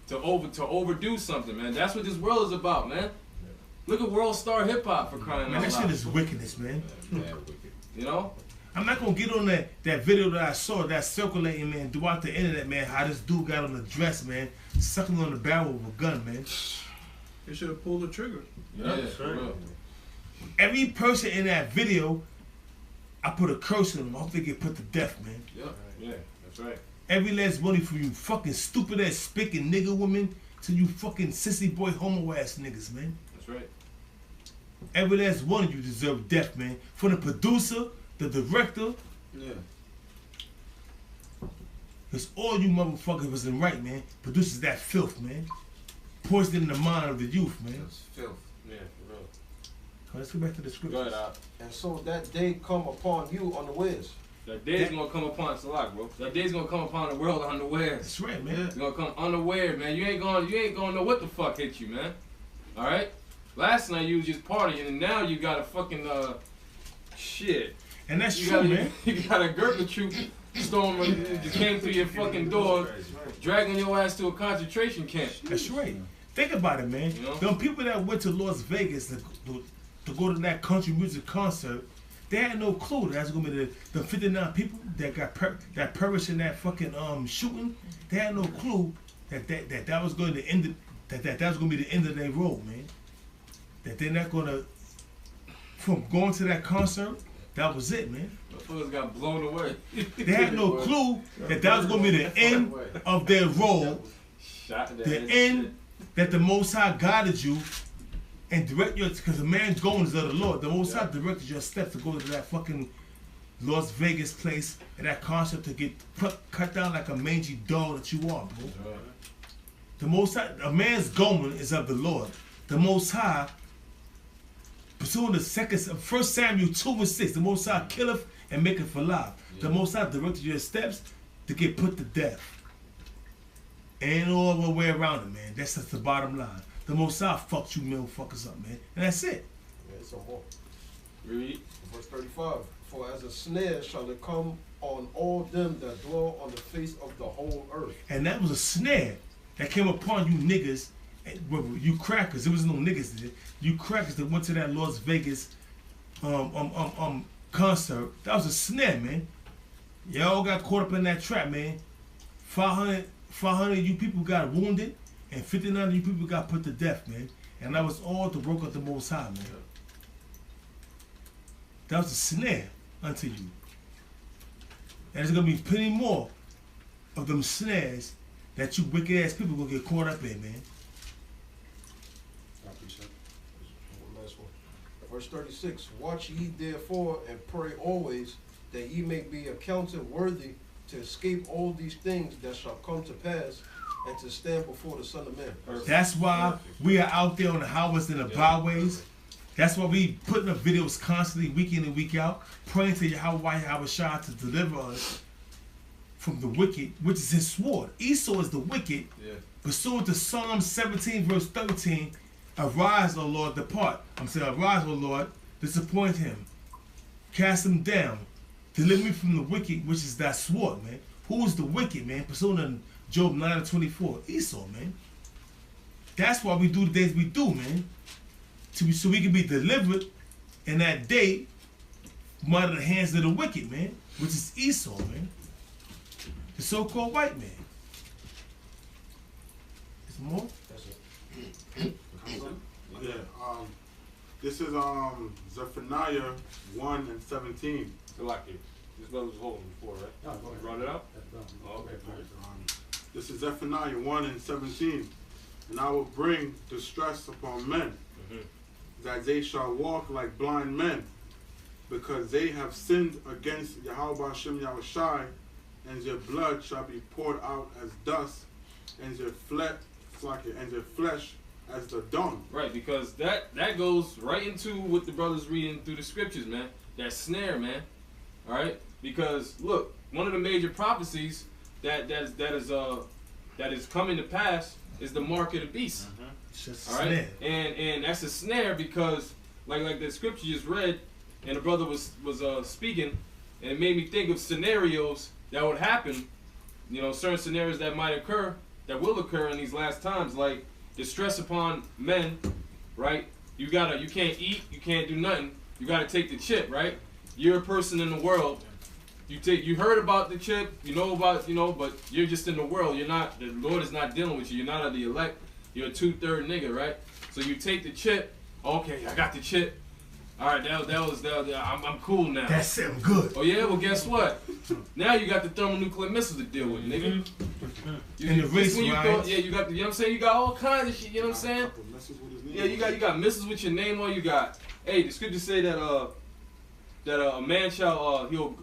to overdo something, man. That's what this world is about, man. Look at World Star Hip Hop, for crying Man, out that shit loud. is wickedness, man. You know? I'm not gonna get on that video that I saw that's circulating, man, throughout the internet, man, how this dude got on the dress, man, sucking on the barrel of a gun, man. They should have pulled the trigger. Yeah, for real. Every person in that video, I put a curse on them. I hope they get put to death, man. Yeah, that's right. Every last money from you fucking stupid ass spick and nigga women to you fucking sissy boy homo ass niggas, man. That's right. Every last one of you deserve death, man. From the producer, the director, Yeah. because all you motherfuckers wasn't right, man. Produces that filth, man. Poisoning the mind of the youth, man. It's filth. Yeah, for real. Let's go back to the scriptures. Go ahead, Al. And so that day come upon you unawares. That day's gonna come upon Salak, bro. That day's gonna come upon the world unawares. That's right, man. It's gonna come unaware, man. You ain't gonna know what the fuck hit you, man. Alright? Last night you was just partying, and now you got a fucking shit. And that's You true, got man. You got a Gurkha troop storming, you came through your fucking door, dragging your ass to a concentration camp. That's right. Think about it, man. You know? Them people that went to Las Vegas to go to that country music concert, they had no clue that's gonna be the 59 people that got that perished in that fucking shooting. They had no clue that was going to end that was gonna be the end of their road, man. That they're not gonna from going to that concert. That was it, man. Motherfuckers got blown away. They had no clue that was gonna be the end of their road. Shot in The head. end that the Most High guided you and direct your, because the man going is of the Lord. The Most High directed your steps to go to that fucking Las Vegas place and that concert to get cut down like a mangy dog that you are, bro. The Most High, a man's going is of the Lord. The Most High, pursuing the 1 Samuel 2:6, the Most High killeth and maketh alive. The Most High directed your steps to get put to death. Ain't all the way around it, man. That's just the bottom line. The Most High fucked you motherfuckers up, man. And that's it. Yeah, it's some more. Read. Verse 35. For as a snare shall it come on all them that dwell on the face of the whole earth. And that was a snare that came upon you niggas, you crackers. There was no niggas there. You crackers that went to that Las Vegas concert. That was a snare, man. Y'all got caught up in that trap, man. 500 of you people got wounded, and 59 of you people got put to death, man. And that was all the work of the Most High, man. That was a snare unto you. And there's gonna be plenty more of them snares that you wicked ass people gonna get caught up in, man. One last one. Verse 36. Watch ye therefore and pray always that ye may be accounted worthy to escape all these things that shall come to pass and to stand before the Son of Man. That's why we are out there on the highways and the byways. That's why we putting up videos constantly, week in and week out, praying to Yahweh Yahushua to deliver us from the wicked, which is his sword. Esau is the wicked. Yeah. Pursuant to Psalm 17, verse 13, arise, O Lord, depart. I'm saying, arise, O Lord, disappoint him. Cast him down. Deliver me from the wicked, which is that sword, man. Who is the wicked, man? Pursuant to Job 9:24. Esau, man. That's why we do the things we do, man. So we can be delivered in that day from out of the hands of the wicked, man. Which is Esau, man. The so-called white man. Is there more? That's it. Yeah. This is Zephaniah 1 and 17. Salaki. This brother was holding before, right? No, go You ahead. brought it up? Oh, Okay, fine. This is Zephaniah 1 and 17. And I will bring distress upon men, that they shall walk like blind men, because they have sinned against Yahweh Hashem Yahushai, and their blood shall be poured out as dust, and their flesh as the dung. Right, because that goes right into what the brother's reading through the scriptures, man. That snare, man. All right, because look, one of the major prophecies that is coming to pass is the mark of the beast. It's just a All right, snare. and that's a snare because like the scripture just read, and the brother was speaking, and it made me think of scenarios that would happen. You know, certain scenarios that might occur, that will occur in these last times, like distress upon men. Right, you can't eat, you can't do nothing. You gotta take the chip, right? You're a person in the world. You heard about the chip, but you're just in the world. You're not. The Lord is not dealing with you. You're not of the elect. You're a 2/3 nigga, right? So you take the chip. Okay, I got the chip. All right, I'm cool now. That's something good. Oh yeah, well guess what? Now you got the thermonuclear missiles to deal with, nigga. And the race riots. You got the, you know what I'm saying? You got all kinds of shit. You know what I'm saying? Yeah, you got missiles with your name on. You got. Hey, the scriptures say that a man shall he'll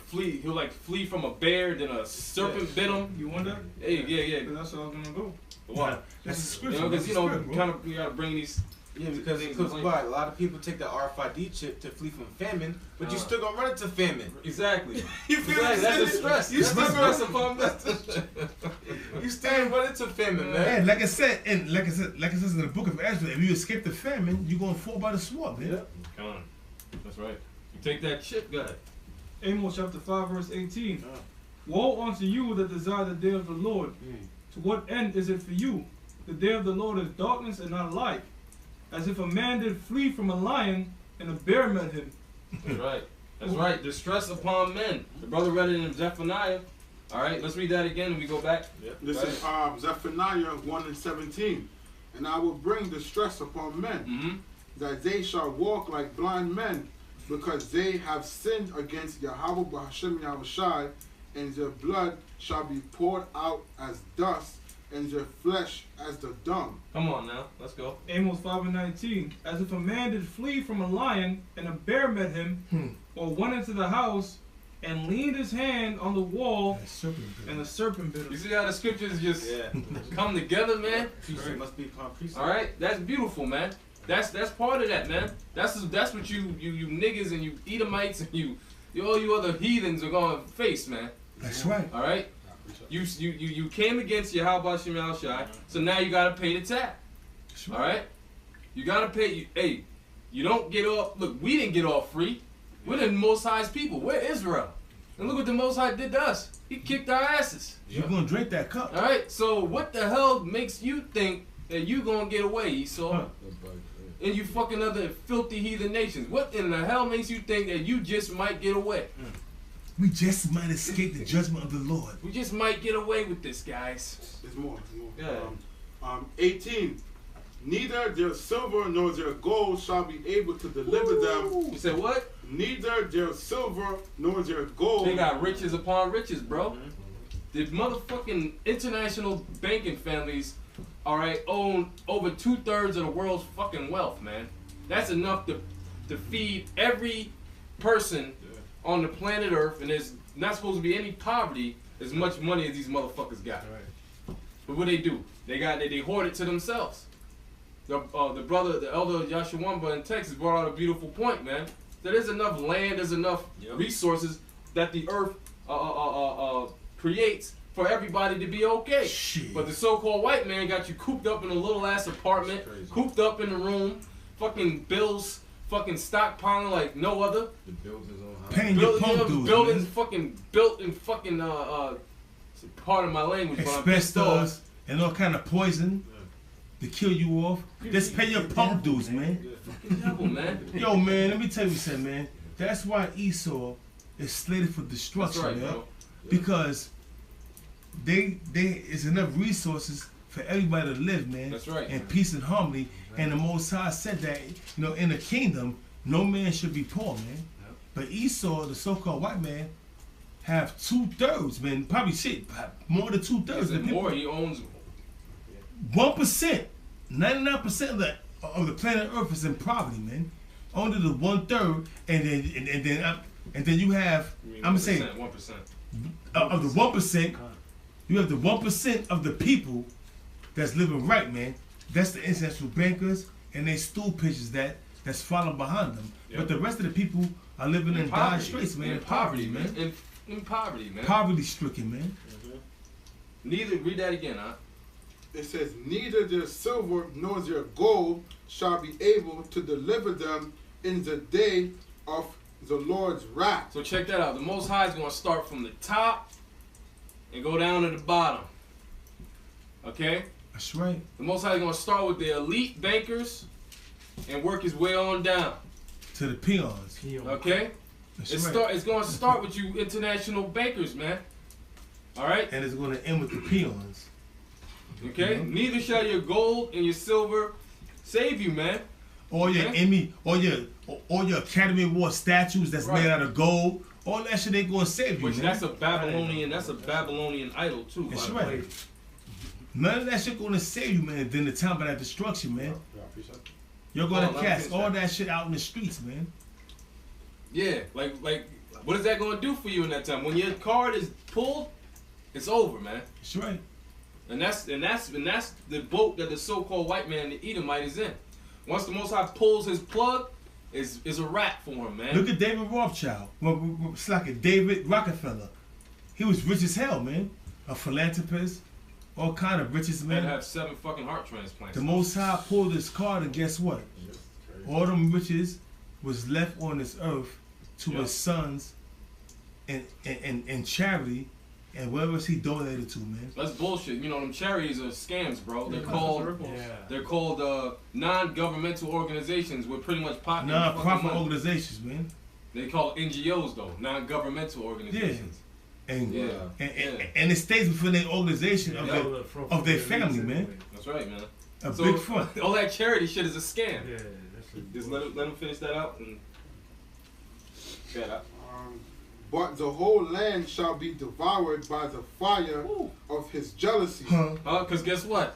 flee. He'll like flee from a bear, then a serpent bit him. You wonder? Hey, yeah. That's how I was gonna go. Why? That's the You scripture. know, because That's the script, we gotta bring these. Yeah, because things because like- why? A lot of people take the RFID chip to flee from famine, but you still gonna run into famine. Exactly. You feel what I'm That's the saying? stress. You That's still the gonna stress upon you still run into famine, man. And like I said, like it says in the book of Ezra, if you escape the famine, you're gonna fall by the sword, man. Come on. That's right. You take that chip, go ahead. Amos chapter 5 verse 18. Woe unto you that desire the day of the Lord. To what end is it for you? The day of the Lord is darkness and not light. As if a man did flee from a lion and a bear met him. That's right. That's right. Distress upon men. The brother read it in Zephaniah. All right, let's read that again and we go back. This is Zephaniah 1 and 17. And I will bring distress upon men, that they shall walk like blind men, because they have sinned against Yahweh Hashem Yahushai, and their blood shall be poured out as dust, and their flesh as the dung. Come on now, let's go. Amos 5 and 19. As if a man did flee from a lion and a bear met him, or went into the house and leaned his hand on the wall and the serpent bit You him. see how the scriptures just come together, man? It must be upon precept. All right, that's beautiful, man. That's part of that, man. That's what you niggas and you Edomites and all you other heathens are gonna face, man. That's right. All right. You came against Yahweh Hashem Yahushai, so now you gotta pay the tab. All right. You gotta pay. Hey, you don't get off. Look, we didn't get off free. We're the Most High's people. We're Israel, and look what the Most High did to us. He kicked our asses. You're gonna drink that cup. All right. So what the hell makes you think that you gonna get away, Esau? And you fucking other filthy heathen nations. What in the hell makes you think that you just might get away? We just might escape the judgment of the Lord. We just might get away with this, guys. There's more. Yeah. 18. Neither their silver nor their gold shall be able to deliver them. You said what? Neither their silver nor their gold. They got riches upon riches, bro. The motherfucking international banking families, all right, own over 2/3 of the world's fucking wealth, man. That's enough to feed every person on the planet Earth, and there's not supposed to be any poverty as much money as these motherfuckers got. But what they do? They hoard it to themselves. The elder Yashawamba in Texas brought out a beautiful point, man. There's enough land, there's enough resources that the earth creates for everybody to be okay. Shit. But the so-called white man got you cooped up in a little ass apartment, cooped up in a room, fucking bills, fucking stockpiling like no other. The build his own house. Paying your pump dues, buildings man. fucking built in fucking part of my language, but I'm pissed off. Asbestos and all kind of poison to kill you off. Just pay your pump dues, man. Fucking devil, man. Yo, man, let me tell you something, man. That's why Esau is slated for destruction, That's right, man. bro. Because they is enough resources for everybody to live, man. That's right. In peace and harmony. And the Most High said that, in the kingdom, no man should be poor, man. But Esau, the so-called white man, have 2/3, man. Probably more than 2/3. And more, he owns 1%, 99% of the planet Earth is in poverty, man. Only the 1/3, and then you have. I'm saying 1%. Of the 1%, you have the 1% of the people that's living right, man. That's the international bankers and they stool pitchers that's following behind them. Yep. But the rest of the people are living in dire straits, man. In poverty, man. In poverty, man. Poverty stricken, man. Neither, read that again, huh? It says, neither their silver nor their gold shall be able to deliver them in the day of the Lord's wrath. So check that out. The Most High is going to start from the top and go down to the bottom. Okay? That's right. The Most High is going to start with the elite bankers and work his way on down. To the peons. Okay? That's right. It's going to start with you international bankers, man. All right? And it's going to end with the peons. Okay? Mhm. Neither shall your gold and your silver save you, man. All your Emmy, all your Academy Award statues that's made out of gold, all that shit ain't gonna save you. Which man. that's a Babylonian idol too. That's by the right. way. None of that shit gonna save you, man. Then the time of that destruction, man. You're gonna cast all that shit out in the streets, man. Yeah, like what is that gonna do for you in that time? When your card is pulled, it's over, man. That's right. And that's the boat that the so-called white man, the Edomite, is in. Once the Most High pulls his plug, is a wrap for him, man. Look at David Rothschild. It's like David Rockefeller. He was rich as hell, man. A philanthropist, all kind of riches, man. And have 7 fucking heart transplants. The Most High pulled his card, and guess what? All them riches was left on this earth to his sons in charity, and wherever he donated to, man. That's bullshit. You know, them charities are scams, bro. They're called non-governmental organizations with pretty much pocket Non-profit organizations, man. They call it NGOs though, non-governmental organizations. And it stays within their organization of their family, man. That's right, man. A big front. All that charity shit is a scam. Yeah, Just let him finish that out and get out. But the whole land shall be devoured by the fire of his jealousy. Because guess what?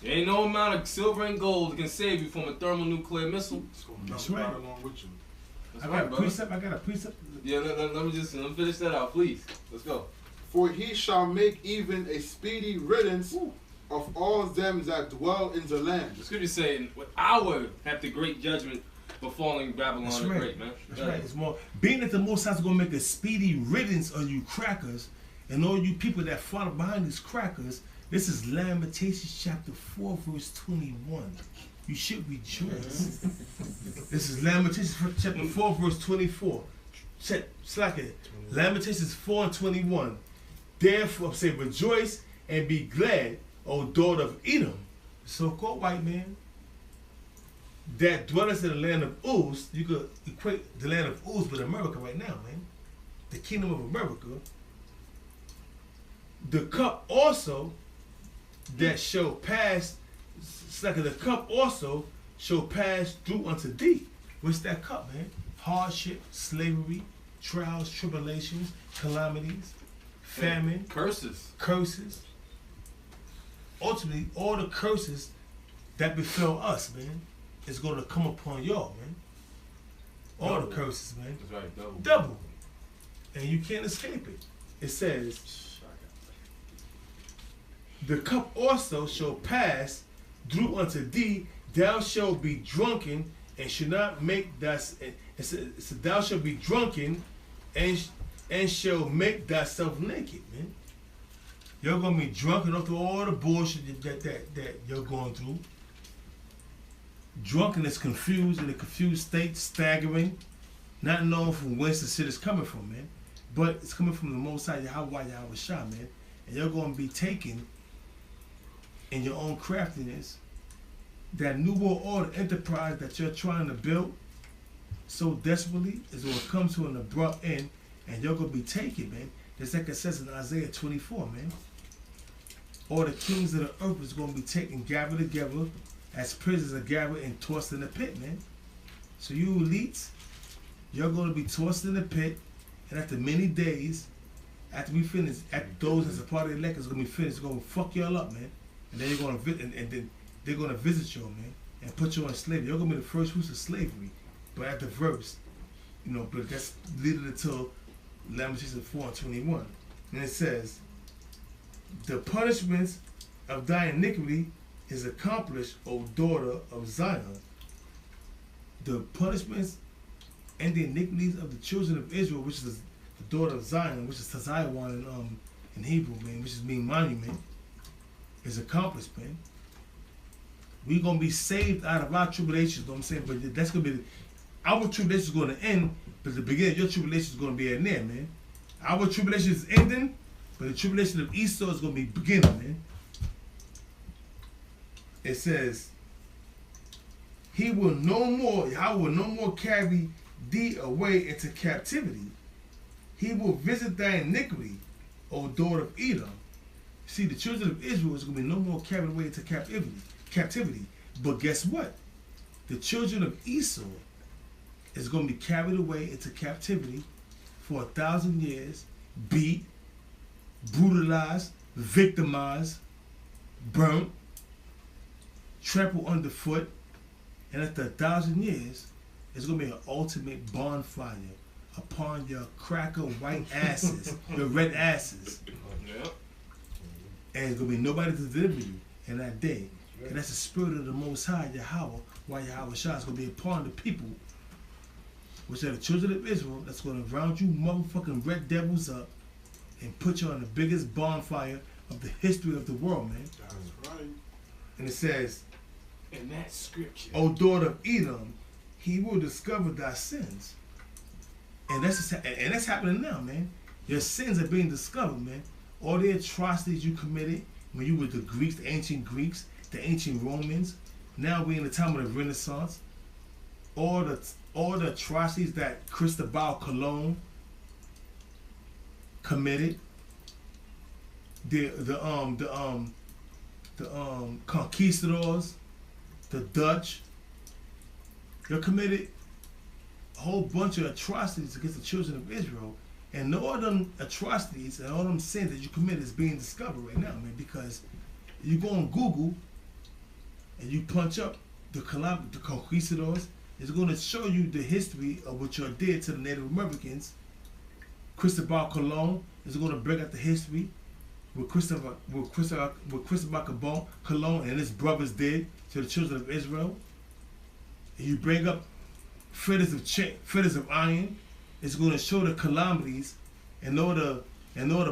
There ain't no amount of silver and gold that can save you from a thermonuclear missile. That's right. Along with you. That's I right, got a brother. precept. I got a precept. Yeah, let me finish that out, please. Let's go. For he shall make even a speedy riddance of all them that dwell in the land. The scripture saying, "With our have the great judgment befalling Babylon That's the right. Great," man. That's right. It's more being that the Most High is gonna make a speedy riddance of you crackers and all you people that follow behind these crackers. This is Lamentations chapter 4, verse 21. You should rejoice. This is Lamentations chapter 4, verse 24. Slack it. Lamentations 4 and 21. Therefore, say, rejoice and be glad, O daughter of Edom, so-called white man, that dwelleth in the land of Uz. You could equate the land of Uz with America right now, man. The kingdom of America. The cup also that shall pass, it's like the cup also shall pass through unto thee. What's that cup, man? Hardship, slavery, trials, tribulations, calamities, famine, curses. Ultimately, all the curses that befell us, man, is going to come upon y'all, man. All the curses, man. That's right, double. And you can't escape it. It says, the cup also shall pass through unto thee, thou shalt be drunken, and shall not make thou shalt be drunken, and shall make thyself naked, man. You're gonna be drunken off through all the bullshit that you're going through. Drunken is confused, in a confused state, staggering, not knowing from whence the shit is coming from, man. But it's coming from the Most High Yahweh Shah, man. And you're gonna be taken in your own craftiness, that new world order enterprise that you're trying to build so desperately is gonna come to an abrupt end, and you're gonna be taken, man. Just like it says in Isaiah 24, man. all the kings of the earth is gonna be taken, gathered together, as prisoners are gathered and tossed in the pit, man. So you elites, you're gonna be tossed in the pit, and after many days, after we finish, after those that's a part of the elect is gonna be finished, it's gonna fuck y'all up, man. And then you're gonna and then they're gonna visit y'all, man, and put you in slavery. You're gonna be the first fruits of slavery. But at the verse, you know, but that's leading until Lamentations 4:21. And it says, the punishments of thy iniquity is accomplished, O daughter of Zion. The punishments and the iniquities of the children of Israel, which is the daughter of Zion, which is Zion in Hebrew, man, which is mean monument, is accomplished, man. We're gonna be saved out of our tribulations, you know what I'm saying? But that's gonna be our tribulation is gonna end, but the beginning of your tribulation is gonna be in there, man. Our tribulation is ending, but the tribulation of Esau is gonna be beginning, man. It says, He will no more, Yahweh will no more carry thee away into captivity. He will visit thy iniquity, O daughter of Edom. See, the children of Israel is going to be no more carried away into captivity. But guess what? The children of Esau is going to be carried away into captivity for 1,000 years, beat, brutalized, victimized, burnt, trampled underfoot, and after 1,000 years, it's going to be an ultimate bonfire upon your cracker white asses, your red asses. Yep. And it's going to be nobody to deliver you in that day. And that's the spirit of the Most High, Yahweh, why Yahweh Shah is going to be upon the people, which are the children of Israel, that's going to round you motherfucking red devils up and put you on the biggest bonfire of the history of the world, man. That's right. And it says, In that scripture. O daughter of Edom, he will discover thy sins. And that's happening now, man. Your sins are being discovered, man. All the atrocities you committed when you were the Greeks, the ancient Romans. Now we're in the time of the Renaissance. All the atrocities that Cristobal Colon committed. The conquistadors, the Dutch. They committed a whole bunch of atrocities against the children of Israel, and all them atrocities and all them sins that you committed is being discovered right now, man. Because you go on Google and you punch up the conquistadors, it's going to show you the history of what you did to the Native Americans. Cristobal Colon is going to bring out the history what Cristobal Colon and his brothers did to the children of Israel. And you bring up fritters of iron. It's going to show the calamities and all the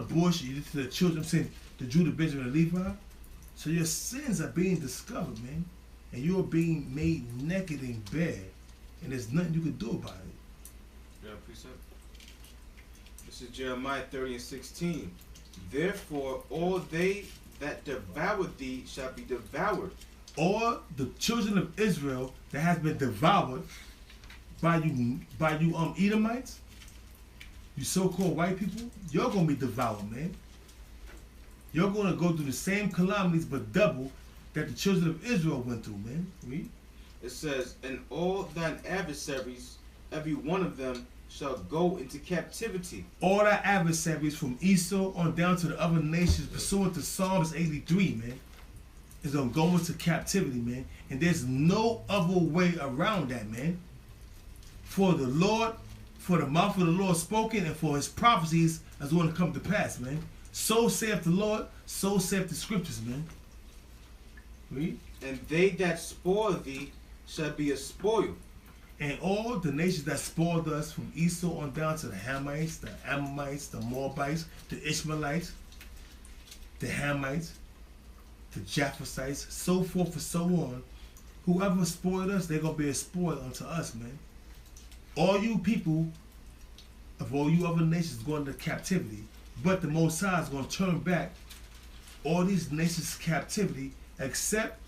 bullshit you did to the children. I'm saying the Judah, Benjamin, and Levi. So your sins are being discovered, man, and you're being made naked and bare, and there's nothing you can do about it. Yeah, precept. This is Jeremiah 30:16. Therefore, all they that devour thee shall be devoured. All the children of Israel that has been devoured by you Edomites, you so-called white people, you're gonna be devoured, man. You're gonna go through the same calamities but double that the children of Israel went through, man. Read. It says, and all thine adversaries, every one of them, shall go into captivity. All our adversaries from Esau on down to the other nations, pursuant to Psalms 83, man, is gonna go into captivity, man. And there's no other way around that, man. For the Lord, for the mouth of the Lord spoken, and for his prophecies is going to come to pass, man. So saith the Lord, so saith the scriptures, man. Read. And they that spoil thee shall be a spoil. And all the nations that spoiled us from Esau on down to the Hamites, the Ammonites, the Moabites, the Ishmaelites, the Hamites, the Japhethites, so forth and so on. Whoever spoiled us, they're going to be a spoil unto us, man. All you people of all you other nations going into captivity, but the Most High is going to turn back all these nations' captivity except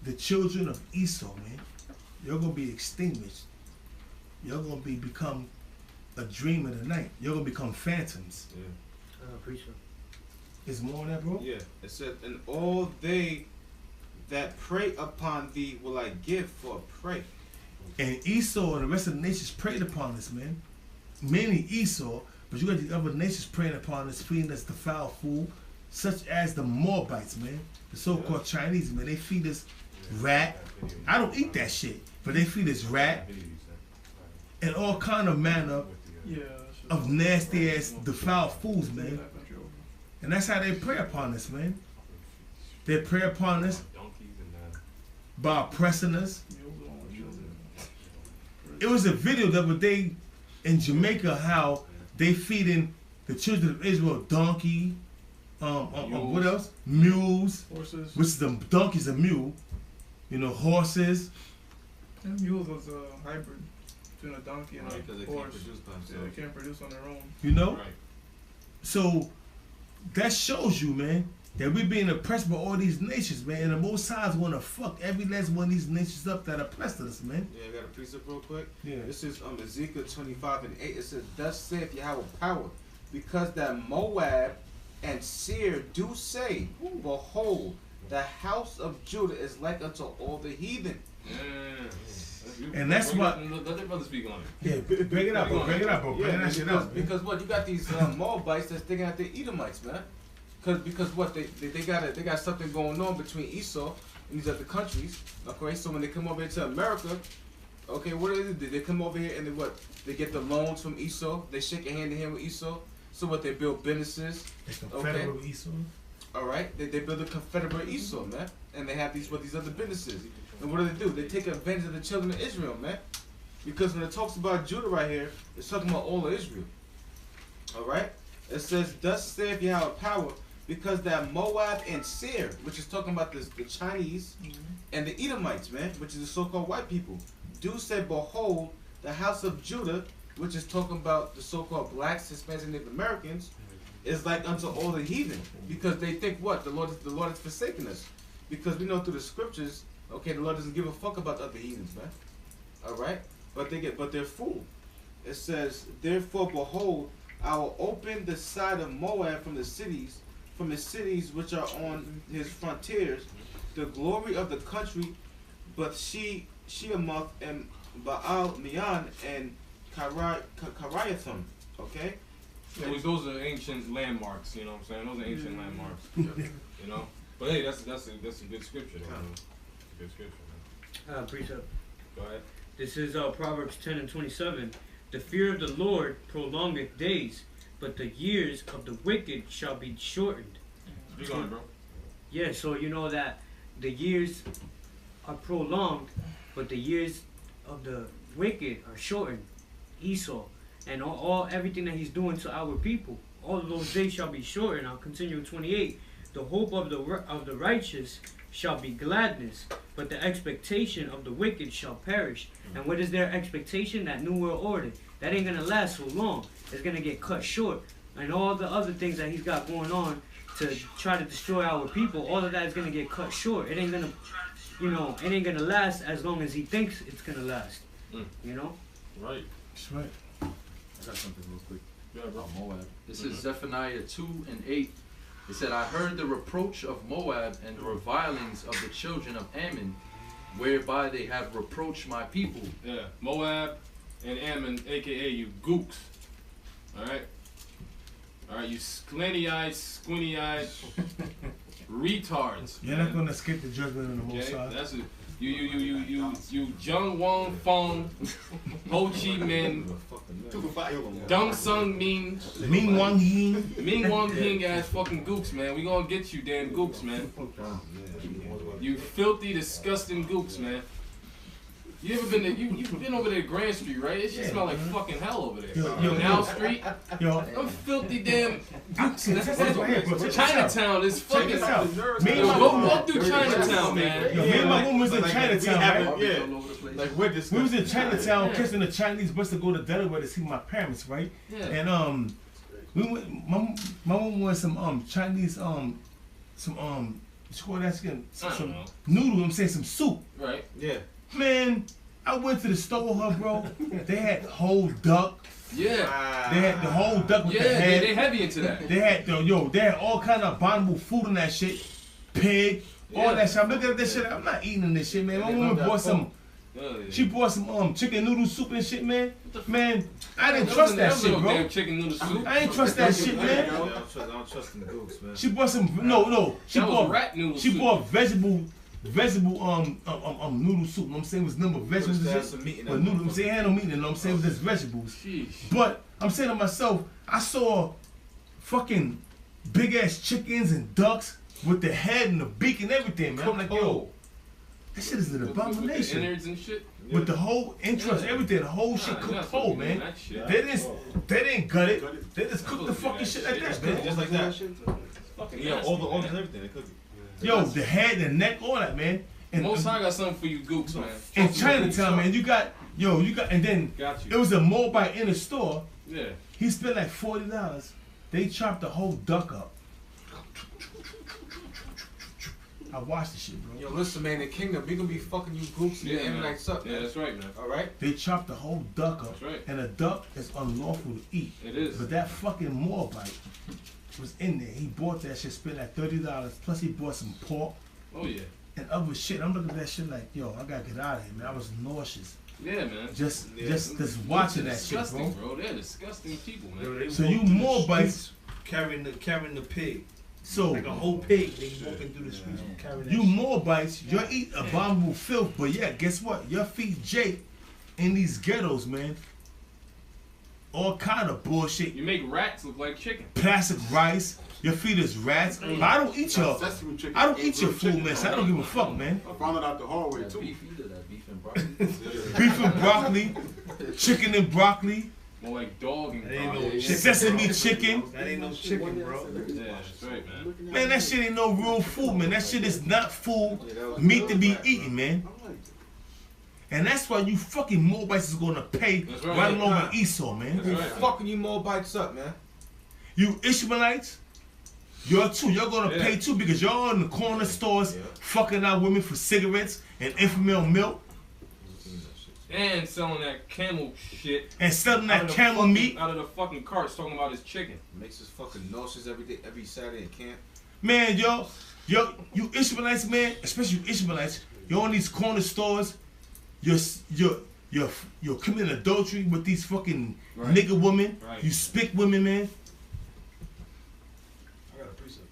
the children of Esau, man. You're going to be extinguished. You're going to become a dream of the night. You're going to become phantoms. Appreciate. It's more than that, bro. Yeah, it said, and all they that prey upon thee will I give for a prey. And Esau and the rest of the nations preyed upon us, man. Mainly Esau, but you got the other nations preying upon us, feeding us the foul food, such as the Moabites, man. The so-called Chinese, man. They feed us rat. I don't eat that shit, but they feed us rat and all kind of manner of nasty ass defiled foods, man. And that's how they prey upon us, man. They prey upon us by oppressing us. It was a video the other day in Jamaica how they feeding the children of Israel donkey, what else? Mules, Horses. which the donkey's a mule. You know, horses. And mules was a hybrid between a donkey and Right, 'cause a they can't horse. produce by Yeah, themselves. they can't produce on their own. You know. Right. So that shows you, man, that we're being oppressed by all these nations, man. And the Most High's want to fuck every last one of these nations up that oppressed us, man. Yeah, I got a precept real quick. Yeah. This is Ezekiel 25:8. It says, "Thus saith Yahweh power, because that Moab and Seir do say, Behold, the house of Judah is like unto all the heathen." And that's what. Let the brother speak on it. Yeah, bring it up, bro. Bring it up, bro. Bring Yeah, that shit because, up. because what you got these Moabites that's thinking that they're Edomites, man. Because what they got something going on between Esau and these other countries. Okay, so when they come over here to America, okay, what do? They come over here and they get the loans from Esau. They shake a hand in hand with Esau. So what they build businesses. It's Confederate with Esau. All right, they build a Confederate Esau, man, and they have these other businesses. And what do? They take advantage of the children of Israel, man. Because when it talks about Judah right here, it's talking about all of Israel. All right, it says, "Thus saith Yahweh power, because that Moab and Seir," which is talking about the Chinese and the Edomites, man, which is the so-called white people, do say, Behold, the house of Judah, which is talking about the so-called blacks, Hispanics, and Native Americans, is like unto all the heathen, because they think what the Lord has forsaken us, because we know through the scriptures, okay, the Lord doesn't give a fuck about the other heathens, man. All right, but they're fooled. It says, "Therefore, behold, I will open the side of Moab from the cities which are on his frontiers, the glory of the country, but Sheamoth and Baal Meon and Kiriathim." Okay. Those are ancient landmarks, you know what I'm saying? Those are ancient landmarks, you know. But hey, that's a good scripture, though, man. Good scripture, man. Precept. Go ahead. This is Proverbs 10:27. "The fear of the Lord prolongeth days, but the years of the wicked shall be shortened." Speak on it, bro. Yeah, so you know that the years are prolonged, but the years of the wicked are shortened. Esau and everything that he's doing to our people, all of those days shall be shortened. I'll continue with 28. "The hope of the righteous shall be gladness, but the expectation of the wicked shall perish." And what is their expectation? That new world order. That ain't gonna last so long. It's gonna get cut short. And all the other things that he's got going on to try to destroy our people, all of that is gonna get cut short. It ain't gonna, it ain't gonna last as long as he thinks it's gonna last. You know? Right. That's right. I got something real quick. Yeah, bro. About Moab. This is Zephaniah 2:8. It said, "I heard the reproach of Moab and the revilings of the children of Ammon, whereby they have reproached my people." Yeah, Moab and Ammon, aka you gooks. Alright? Alright, you squinty-eyed, squinty-eyed retards. You're not gonna escape the judgment of the Most Okay, High. that's it. You Jung Won Fong, Ho Chi Minh, Dong Sung Min, Ming Wang Yin. Ming Wang Ping ass fucking gooks, man. We gonna get you, damn gooks, man. You filthy, disgusting gooks, man. You ever been to, you've been over there at Grand Street, right? It shit smell like fucking hell over there. Now Street, Yo, them filthy damn gooks. Check this out here, bro. Check this out. Chinatown is Check fucking. this out. Me and Yo, my go through Chinatown, man. Yo, me and my woman was in Chinatown, right? Yeah. Like we're discussing. We was in Chinatown Yeah. catching the Chinese bus to go to Delaware to see my parents, right? Yeah. And we went. My mom wanted some Chinese what you call that again? I don't Some know. noodle. I'm saying some soup. Right. Yeah. Man, I went to the store with her, bro. They had whole duck. Yeah. They had the whole duck with Yeah, the head. they heavy into that. They had they had all kind of abominable food in that shit. Pig, all Yeah. that shit. I'm looking at this shit. I'm not eating this shit, man. My They woman love that bought some. Oh, yeah. She bought some chicken noodle soup and shit, man. Man, I didn't That trust was that a shit, little bro. damn chicken noodle soup. I ain't trust that shit, man. I don't trust them gooks, man. She bought some no. She That was bought rat noodle She soup. bought vegetable noodle soup. You know what I'm saying? It was number of vegetables and Had shit. some meat in But that noodle, I'm saying it had no meat in it. You know what I'm saying? It was just vegetables. Sheesh. But I'm saying to myself, I saw fucking big ass chickens and ducks with the head and the beak and everything, man. I'm like, yo, that shit is an With the abomination. innards and shit. With the whole interest, Yeah. everything, the whole shit Nah, cooked that's whole, what we man. do, that shit. They didn't gut it. They just cooked the Supposed to do fucking that shit like shit. that, man. Just like that. Fucking Yeah, nasty, all the organs man. and everything. They cook it. Yo, the head, the neck, all that, man. And Most High got something for you gooks, man. in Chinatown, man, you got, and then Got it you. was a Moabite in the store. Yeah. He spent like $40. They chopped the whole duck up. I watched the shit, bro. Yo, listen, man. The kingdom, we gonna be fucking you gooks and Yeah, yeah, man. like suck, Yeah, man. that's right, man. All right. They chopped the whole duck up. That's right. And a duck is unlawful to eat. It is. But that fucking Moabite was in there. He bought that shit, spent like $30. Plus he bought some pork Oh yeah. and other shit. I'm looking at that shit like, yo, I gotta get out of here, man. I was nauseous. Yeah, man. Just Gooks watching are that shit, disgusting, bro. They're disgusting people, man. They So walk you through the Moabites, streets carrying the pig, so like a whole pig. They walking through the streets carrying that you shit. Moabites, you eat abominable filth, but yeah, guess what? Your feet Jake in these ghettos, man. All kind of bullshit. You make rats look like chicken. Plastic rice. Your feet is rats. But I don't eat your Sesame chicken. I don't eat your Chicken. food, man. So I don't give a fuck, man. I found it out the hallway That too. beef, you did that beef and broccoli. Beef and broccoli, chicken and broccoli, More like dog and That ain't no broccoli. chicken, sesame bro. chicken. That ain't no chicken, bro. Yeah, that's right, man. Man, that shit ain't no real food, man. That shit is not food meat to be eaten, man. And that's why you fucking Moabites is gonna pay That's right. right along with Esau, man. That's We right. fucking you Moabites up, man. You Ishmaelites, you're too. You're gonna Yeah. pay too because y'all in the corner stores fucking out women for cigarettes and infant milk And selling that camel shit. and selling out that of the camel fucking- meat. Out of the fucking carts talking about his chicken. Makes us fucking nauseous every day, every Saturday in camp. Man, you Ishmaelites, man, especially you Ishmaelites, you're on these corner stores, you're committing adultery with these fucking Right. nigga women. Right. You spick women, man. I got a precept.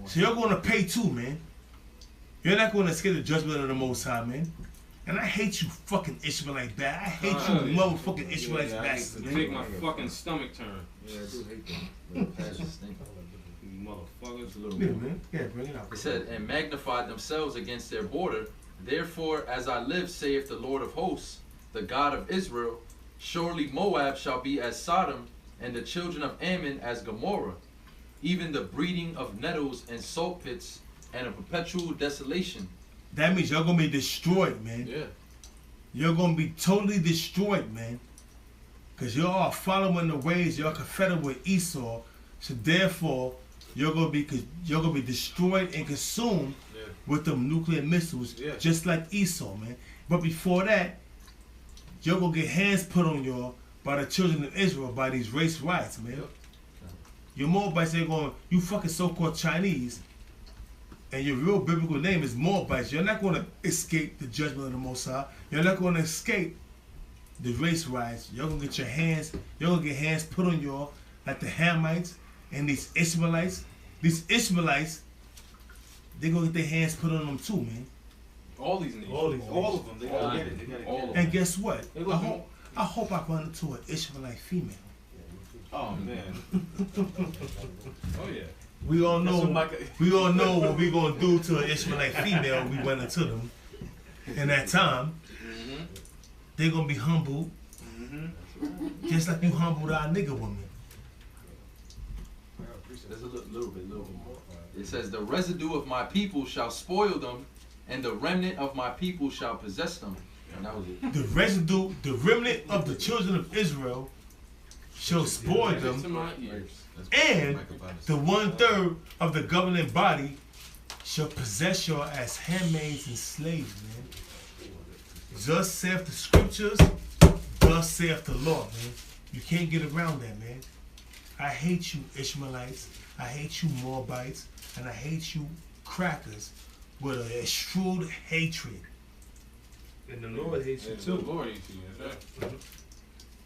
So you're gonna pay too, man. You're not gonna escape the judgment of the Most High, man. And I hate you fucking Ishmaelite bad. I hate you Yeah. motherfucking Ishmaelite Yeah, I hate bastards, to To man. make my fucking stomach turn. Yeah, I do hate them. Little passion stink. You motherfuckers. Yeah, man. Yeah, bring it out. It said, and magnified themselves against their border. Therefore, as I live, saith the Lord of hosts, the God of Israel, surely Moab shall be as Sodom, and the children of Ammon as Gomorrah, even the breeding of nettles and salt pits, and a perpetual desolation. That means you're gonna be destroyed, man. Yeah. You're gonna be totally destroyed, man. Cause y'all are following the ways, you're confederate with Esau. So therefore, you're gonna be destroyed and consumed with them nuclear missiles, Yeah. just like Esau, man. But before that, you're gonna get hands put on y'all by the children of Israel, by these race riots, man. Yep. Your Moabites ain't going, you fucking so-called Chinese, and your real biblical name is Moabites. You're not gonna escape the judgment of the Most High. You're not gonna escape the race riots. You're gonna get hands put on y'all like the Hamites and these Ishmaelites. These Ishmaelites, they gonna get their hands put on them too, man. All these niggas. All these All of them, they All gotta of get it. They gotta All get of it. And guess what? They I looking- hope I run into an Ishmaelite female. Oh man. Oh yeah. We all That's what know. Micah- We all know what we gonna do to an Ishmaelite female. We run into them. In that time, Mm-hmm. they gonna be humbled, just like you humbled our nigga woman. There's a little bit more. It says, the residue of my people shall spoil them, and the remnant of my people shall possess them. And that was it. The residue, the remnant of the children of Israel shall spoil To them, my ears. and the 1/3 of the governing body shall possess y'all as handmaids and slaves, man. Thus saith the scriptures, thus saith the Lord, man. You can't get around that, man. I hate you Ishmaelites, I hate you Moabites, and I hate you crackers with an extreme hatred. And the Lord hates you And the too. Lord hates you, that's right.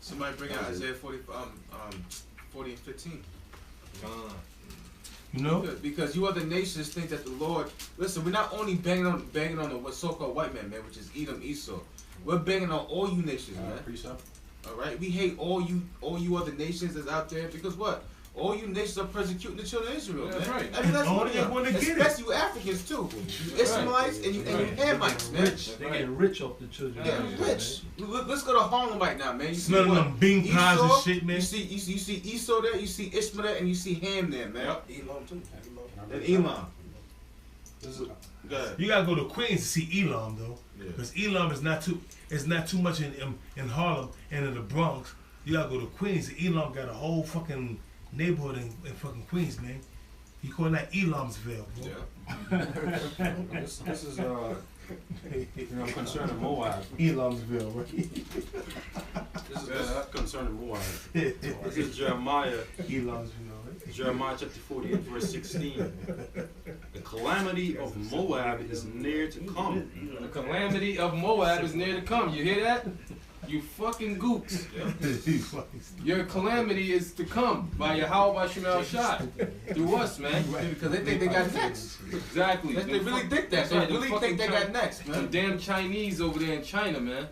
Somebody bring out Isaiah 40 and 15. You know? Because you other nations think that the Lord. Listen, we're not only banging on the so-called white man, man, which is Edom, Esau. We're banging on all you nations, man. Precept. All right, we hate all you other nations that's out there because what? All you nations are persecuting the children of Israel, That's man. right. I mean, that's Oh, what they wanna get it. especially you Africans too. You Ishmaelites and you Hamites, man. Rich. They getting rich off the children. Yeah, of Israel, rich. Let's go to Harlem right now, man. You see Smell what? them bean pies and Esau, shit, man. You see Esau there, you see Ishmael there, and you see Ham there, man. Elam too. And Elam. This is Go ahead. You gotta go to Queens to see Elam though, Yeah. because Elam is not too much in Harlem and in the Bronx. You gotta go to Queens. Elam got a whole fucking neighborhood in fucking Queens, man. You call that Elamsville, bro. Yeah. this is concerning Moab. Elamsville, right? This is concerning Moab. This is Jeremiah. Elamsville, right? Jeremiah chapter 48, verse 16. The calamity of Moab is near to come. The calamity of Moab is near to come. You hear that? You fucking gooks. Your calamity is to come by Yahweh Shemal Shai. Through us, man. Because they think they got next. Exactly. They really think that. They really think they got next, Them man. damn Chinese over there in China, man.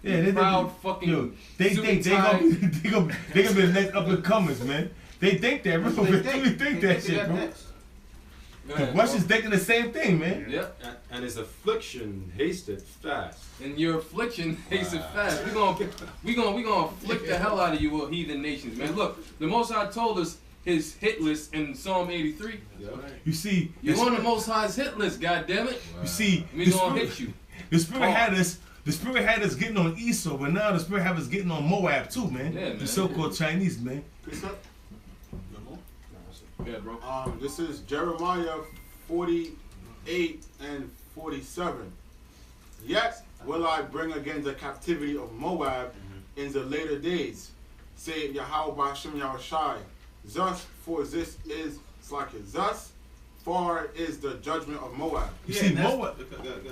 Yeah, they Proud think, fucking yo, they think they suit-and-tie. gonna be the next up and comers, man. They think that, bro. They really think that they shit, got bro. next. Go The ahead, Russians bro. thinking the same thing, man. Yep. And his affliction hasted fast. And your affliction hasted fast. We gonna afflict the hell out of you, heathen nations, man. Look, the Most High told us his hit list in Psalm 83. You see, You're on the Most High's hit list, goddammit. you see, We gonna hit you. The spirit had us. The spirit had us getting on Esau, but now the spirit have us getting on Moab too, man. Yeah, man. The so-called Chinese, man. Precept. Yeah, bro. This is Jeremiah 48 and 47. Yet will I bring again the captivity of Moab in the later days, saith Yahweh Hashem Yahushai. Thus, for this is like it. Thus, far is the judgment of Moab. You see, Moab. Good.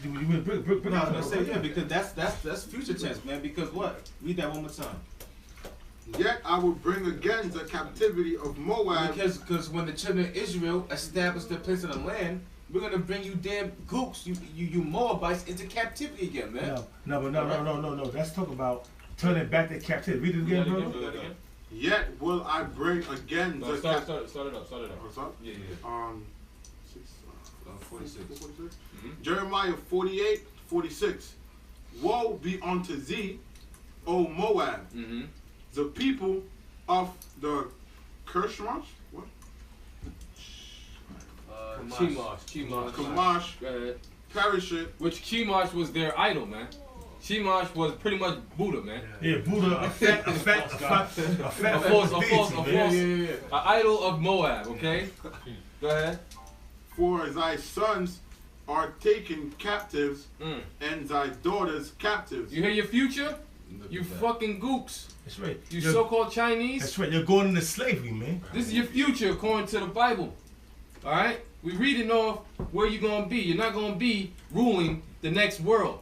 You mean bring No, I it was up, gonna say bro. yeah, because that's future tense, man. Because what? Read that one more time. Yet I will bring again the captivity of Moab. Because when the children of Israel establish their place in the land, we're gonna bring you damn gooks, you Moabites into captivity again, man. No. Let's talk about turning back the captivity. Read it again, Do bro. that again. Yet will I bring again No, the start it up. What's up? Yeah. 46. 46. Mhm. Jeremiah 48, 46. Woe be unto thee, O Moab, Mm-hmm. the people of the Kershmash, what? Chemosh. Kamash, Go ahead. perisheth. Which Chemosh was their idol, man. Chemosh was pretty much Buddha, man. Yeah, Buddha, a fat A false deity, man. an idol of Moab, okay? Go ahead. For thy sons are taken captives, Mm. and thy daughters captives. You hear your future? You fucking gooks. That's right. You You're- so-called Chinese. That's right. You're going into slavery, man. This is your future according to the Bible. Alright? We reading off where you're gonna be. You're not gonna be ruling the next world.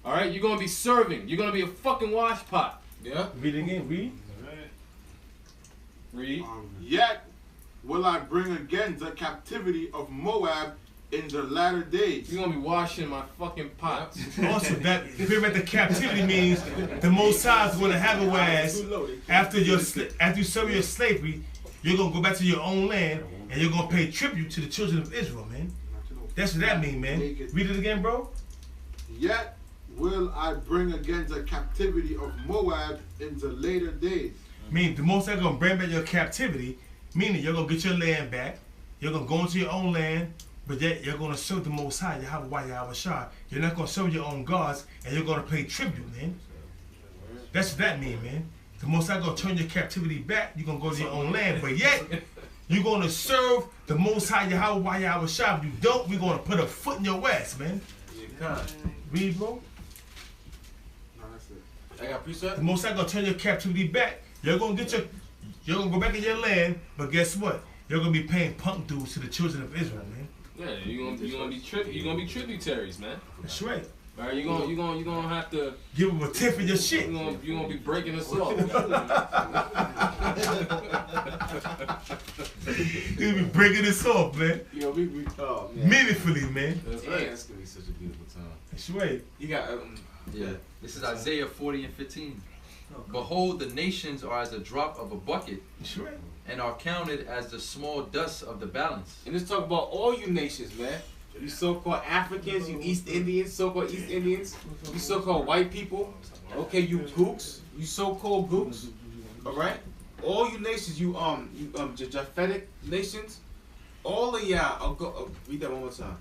Alright? You're gonna be serving. You're gonna be a fucking washpot. Yeah? Read it again. Read. Read. Yet will I bring again the captivity of Moab in the latter days. You're gonna be washing my fucking pots. Also, that prevent the captivity means the Most High is going to have it whereas after you serve your slavery, you're going to go back to your own land and you're going to pay tribute to the children of Israel, man. That's what that mean, man. Read it again, bro. Yet will I bring again the captivity of Moab in the later days. Meaning the Most High going to bring back your captivity, meaning you're going to get your land back. You're going to go into your own land, but yet you're going to serve the Most High, Yahweh Shai. You're not going to serve your own gods, and you're going to pay tribute, man. That's what that mean, man. The Most High going to turn your captivity back. You're going to go to your own land, but yet you're going to serve the Most High, Yahweh Shai. If you don't, we're going to put a foot in your ass, man. Read, bro. I got precept. The Most High gonna turn your captivity back. You're gonna go back in your land, but guess what? You're gonna be paying punk dues to the children of Israel, man. Yeah, you're gonna be tributaries, man. That's right. All right, you're gonna have to give them a tip of your shit. You're gonna be breaking us off. You're gonna be breaking us off, man. Yo, oh man. Meaningfully, man. That's right. That's gonna be such a beautiful time. That's right. You got yeah. This is Isaiah 40 and 15. Behold, the nations are as a drop of a bucket, and are counted as the small dust of the balance. And let's talk about all you nations, man. You so-called Africans, you East Indians, so-called East Indians, you so-called white people, okay, you gooks, you so-called gooks, all right? All you nations, you Japhetic nations, all of y'all, read that one more time.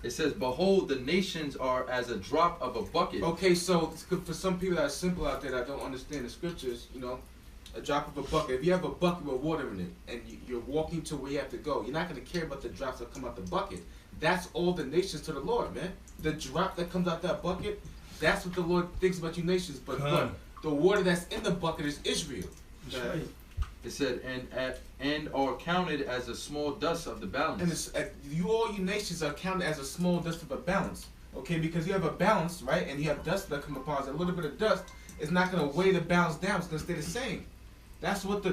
It says, behold, the nations are as a drop of a bucket. Okay, so for some people that are simple out there that don't understand the scriptures, you know, a drop of a bucket. If you have a bucket with water in it and you're walking to where you have to go, you're not going to care about the drops that come out the bucket. That's all the nations to the Lord, man. The drop that comes out that bucket, that's what the Lord thinks about you nations. But look, the water that's in the bucket is Israel. Right. It said, and are counted as a small dust of the balance. And all you nations are counted as a small dust of a balance. Okay, because you have a balance, right? And you have dust that come upon us. A little bit of dust is not going to weigh the balance down. It's going to stay the same. That's what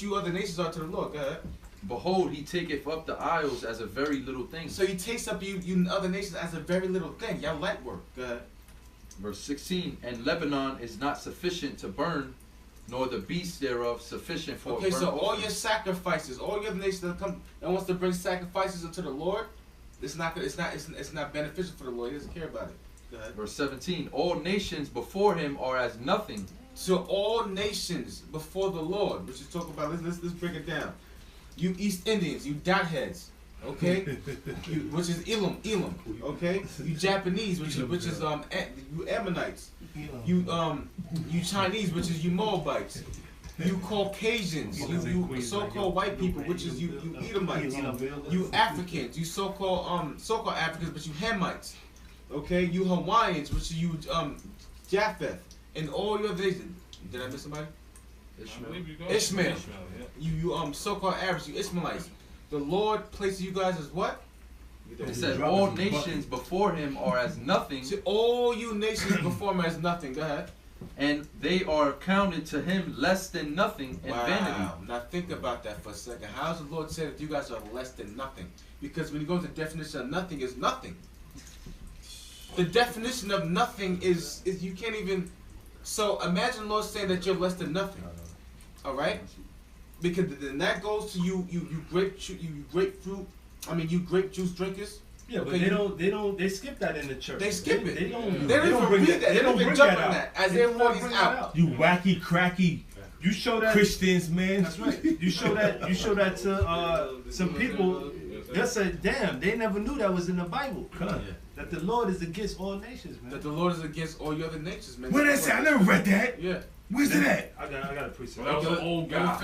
you other nations are to the Lord. Go ahead. Behold, he taketh up the isles as a very little thing. So he takes up you other nations as a very little thing. Y'all light work. Go ahead. Verse 16, and Lebanon is not sufficient to burn, nor the beasts thereof sufficient for a burnt so all offering. your sacrifices, all your nations that come that wants to bring sacrifices unto the Lord, it's not beneficial for the Lord. He doesn't care about it. Go ahead. Verse 17, all nations before him are as nothing. So all nations before the Lord, which is talking about, let's break it down. You East Indians, you dot heads, okay? Which is Elam, okay? You Japanese, which is you Ammonites. You Chinese, which is you Moabites. You Caucasians, you so-called white people, which is you Edomites. You Africans, you so-called Africans, but you Hamites. Okay? You Hawaiians, which is you Japheth. And all your nations. Did I miss somebody? Ishmael. You so-called Arabs, you Ishmaelites. The Lord places you guys as what? It said all nations before him are as nothing. See, all you nations before him as nothing. Go ahead. And they are counted to him less than nothing in vanity. Now think about that for a second. How does the Lord say that you guys are less than nothing? Because when you go to the definition of nothing is nothing. The definition of nothing is you can't even. So imagine the Lord saying that you're less than nothing. All right? Because then that goes to you grape juice drinkers. Yeah, but they skip that in the church. They skip it. They don't bring that. They don't bring that out. Isaiah 40 is out. You wacky, cracky. You show that Christians, man. That's right. You show that to some people. They'll say, "Damn, they never knew that was in the Bible." That the Lord is against all nations, man. That the Lord is against all your other nations, man. Where that say? I never read that. Yeah. Where's it at? I got a precept. That was the old guy. That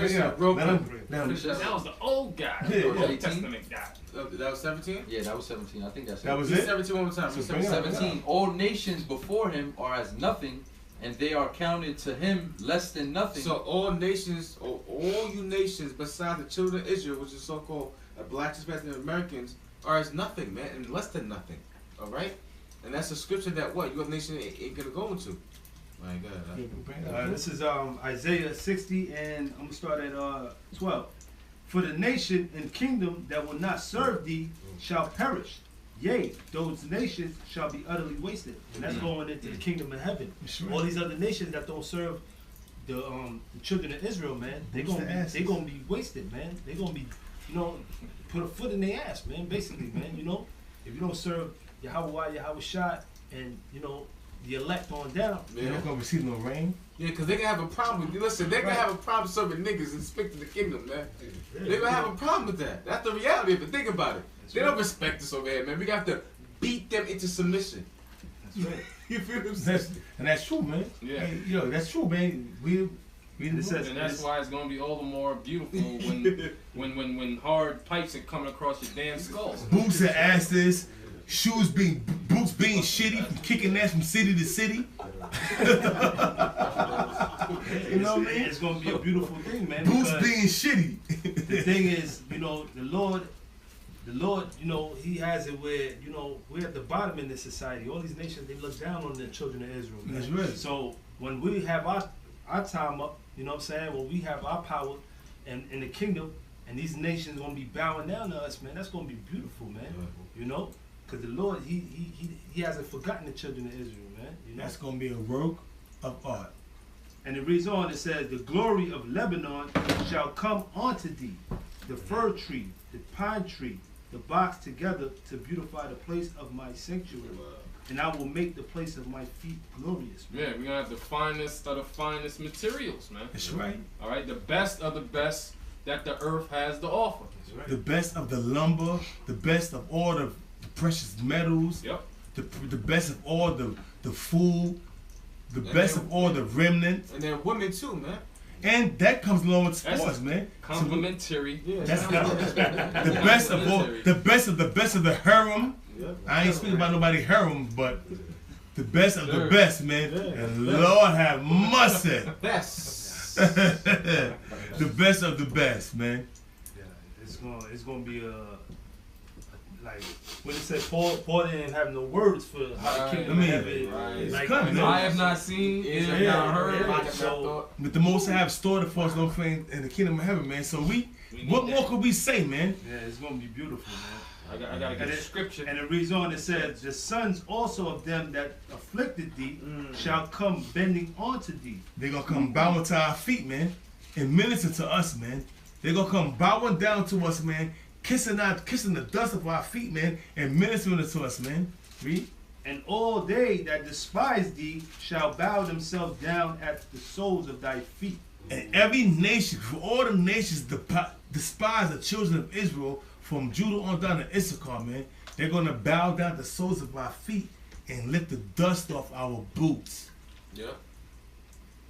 was the old guy. Old Testament guy. That was 17? Yeah, that was 17. I think that's that it. was it. 17 one more time. 17. All nations before him are as nothing, and they are counted to him less than nothing. So all nations, or all you nations besides the children of Israel, which is so-called Black, Hispanic, Americans, are as nothing, man, and less than nothing. All right? And that's a scripture that what? Your nation ain't going to go into. My God. This is Isaiah 60, and I'm going to start at 12. For the nation and kingdom that will not serve thee shall perish. Yea, those nations shall be utterly wasted. And that's going into the kingdom of heaven. All these other nations that don't serve the children of Israel, man, they're gonna be wasted, man. They're gonna be, put a foot in their ass, man, basically, man. If you don't serve Yahweh Shai, and the elect on down, They're not gonna receive no rain. Yeah, because they're gonna have a problem with you. Listen, they're gonna have a problem serving niggas and speak to the kingdom, man. They're gonna have a problem with that. That's the reality of it. Think about it. They don't respect us over here, man. We got to beat them into submission. That's right. You feel what I'm saying? And that's true, man. Yeah. Hey, that's true, man. And that's why it's gonna be all the more beautiful when hard pipes are coming across your damn skulls. Boots and asses, boots being shitty from kicking ass from city to city. You know what I mean? It's gonna be a beautiful thing, man. Boots because being shitty. the thing is, you know, the Lord, you know, He has it where, you know, we're at the bottom in this society. All these nations, they look down on the children of Israel. Man. That's right. So when we have our time up, you know what I'm saying? When we have our power and in the kingdom, and these nations gonna be bowing down to us, man. That's gonna be beautiful, man. You know, because the Lord, he hasn't forgotten the children of Israel, man. You know? That's gonna be a work of art. And it reads on, it says, the glory of Lebanon shall come onto thee, the fir tree, the pine tree, the box together to beautify the place of my sanctuary. And I will make the place of my feet glorious. Man. Yeah, we're gonna have the finest of the finest materials, man. That's right. All right, the best of the best that the earth has to offer. That's right. The best of the lumber, the best of all the precious metals, Yep. the best of all the food, the best of all the remnants. And then women too, man. And that comes along with sports, That's man. Complimentary. That's the best of all, the best of the harem. I ain't speaking about nobody harem, but the best of the best, man. And Lord have mercy. Best. The best of the best, man. Yeah, it's gonna be like when it said Paul didn't have no words for how the kingdom of heaven. It's Like, coming, I man. have not seen, ears have Yeah, not heard, yeah, mind have so- not thought. But the most I have stored for us, no friend, in the kingdom of heaven, man. So We what need more that. could we say, man? Yeah, it's gonna be beautiful, man. I gotta get And the it- scripture. And it reads on, it says, the sons also of them that afflicted thee shall come bending unto thee. They gonna come bowing to our feet, man, and minister to us, man. They gonna come bowing down to us, man, kissing the dust of our feet, man, and ministering to us, man. Read. And all they that despise thee shall bow themselves down at the soles of thy feet. And every nation, for all the nations despise the children of Israel, from Judah on down to Issachar, man. They're gonna bow down at the soles of our feet and lick the dust off our boots. Yeah.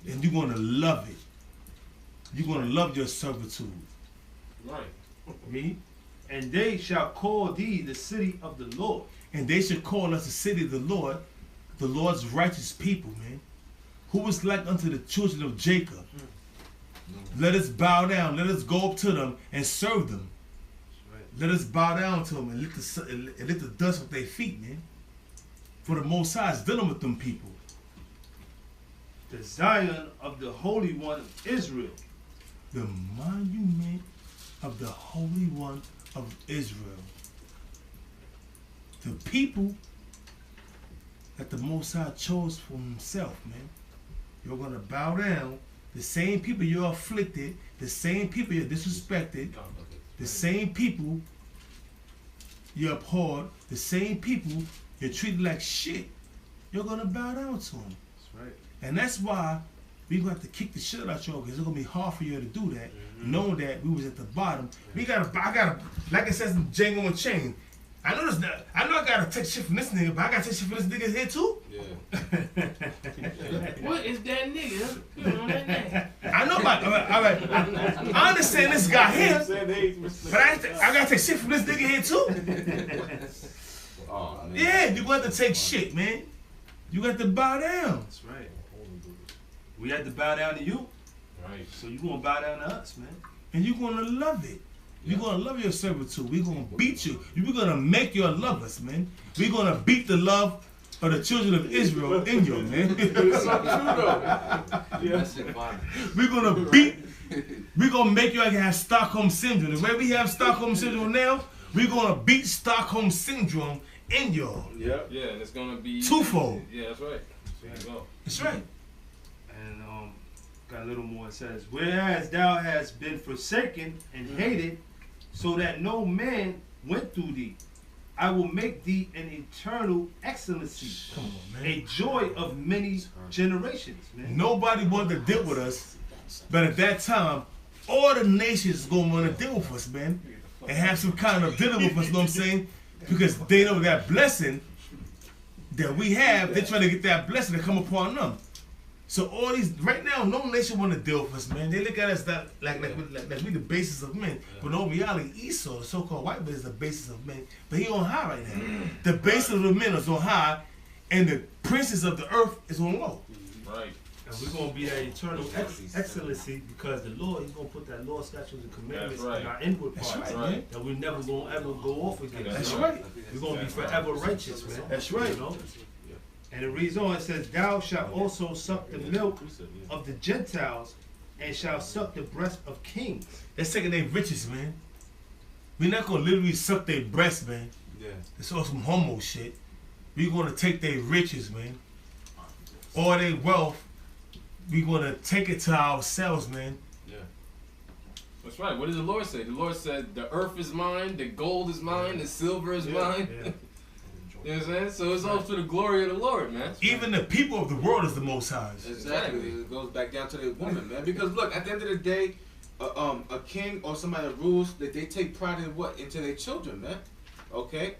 And you're gonna love it. You're gonna love your servitude. Right. Read. And they shall call thee the city of the Lord. And they should call us the city of the Lord's righteous people, man. Who is like unto the children of Jacob. Let us bow down, let us go up to them and serve them. Let us bow down to them and lick the dust with their feet, man. For the Most High is dealing with them people. The Zion of the Holy One of Israel. The monument of the Holy One of Israel. The people that the Most High chose for himself, man. You're going to bow down. The same people you're afflicted, the same people you're disrespected, the same people you abhorred, the same people you're treated like shit, you're going to bow down to them. That's right. And that's why we're going to have to kick the shit out y'all, because it's going to be hard for you to do that, knowing that we was at the bottom. I gotta, like it says in Django Unchained, I know I gotta take shit from this nigga, but I gotta take shit from this nigga here too. Yeah. What is that nigga? You know that name. I know about, all right. I understand this guy here, but I gotta take shit from this nigga here too. Oh, man. Yeah, you got to take shit, man. You got to bow down. That's right. We had to bow down to you. Right. So you gonna bow down to us, man. And you're gonna love it. You're gonna love your servitude. We're gonna beat you. We're gonna make you love us, man. We're gonna beat the love of the children of Israel in you, man. We're gonna make you like have Stockholm syndrome. The way we have Stockholm syndrome now, we're gonna beat Stockholm syndrome in y'all. Yeah. Yeah, and it's gonna be twofold. Yeah, that's right. There you go. That's right. And got a little more. It says, whereas thou hast been forsaken and hated, so that no man went through thee, I will make thee an eternal excellency, Come on, man. a joy of many generations, man. Nobody wanted to deal with us, but at that time, all the nations gonna want to deal with us, man, and have some kind of dealing with us. You know what I'm saying? Because they know that blessing that we have, they're trying to get that blessing to come upon them. So all these right now, no nation want to deal with us, man. They look at us that like we the basis of men, but in reality, Esau, the so-called white man, is the basis of men. But he on high right now. The basis of the men is on high, and the princes of the earth is on low. Right. And we're gonna be that eternal excellency because the Lord, He's gonna put that law, statutes, and commandments That's right. in our inward That's parts. right, man. That we're never gonna ever go off again. That's you know? right. We're gonna be forever righteous, man. That's right. You know? And it reads on, it says, Thou shalt also suck the milk of the Gentiles, and shalt suck the breast of kings. That's taking their riches, man. We're not gonna literally suck their breasts, man. Yeah. It's all some homo shit. We're gonna take their riches, man. All their wealth. We're gonna take it to ourselves, man. That's right. What did the Lord say? The Lord said, the earth is mine, the gold is mine, the silver is mine. Yeah. You know what I'm saying? So it's all for the glory of the Lord, man. Even the people of the world is the Most High's. Exactly. It goes back down to the woman, man. Because look, at the end of the day, a king or somebody that rules, that they take pride in what? Into their children, man. Okay?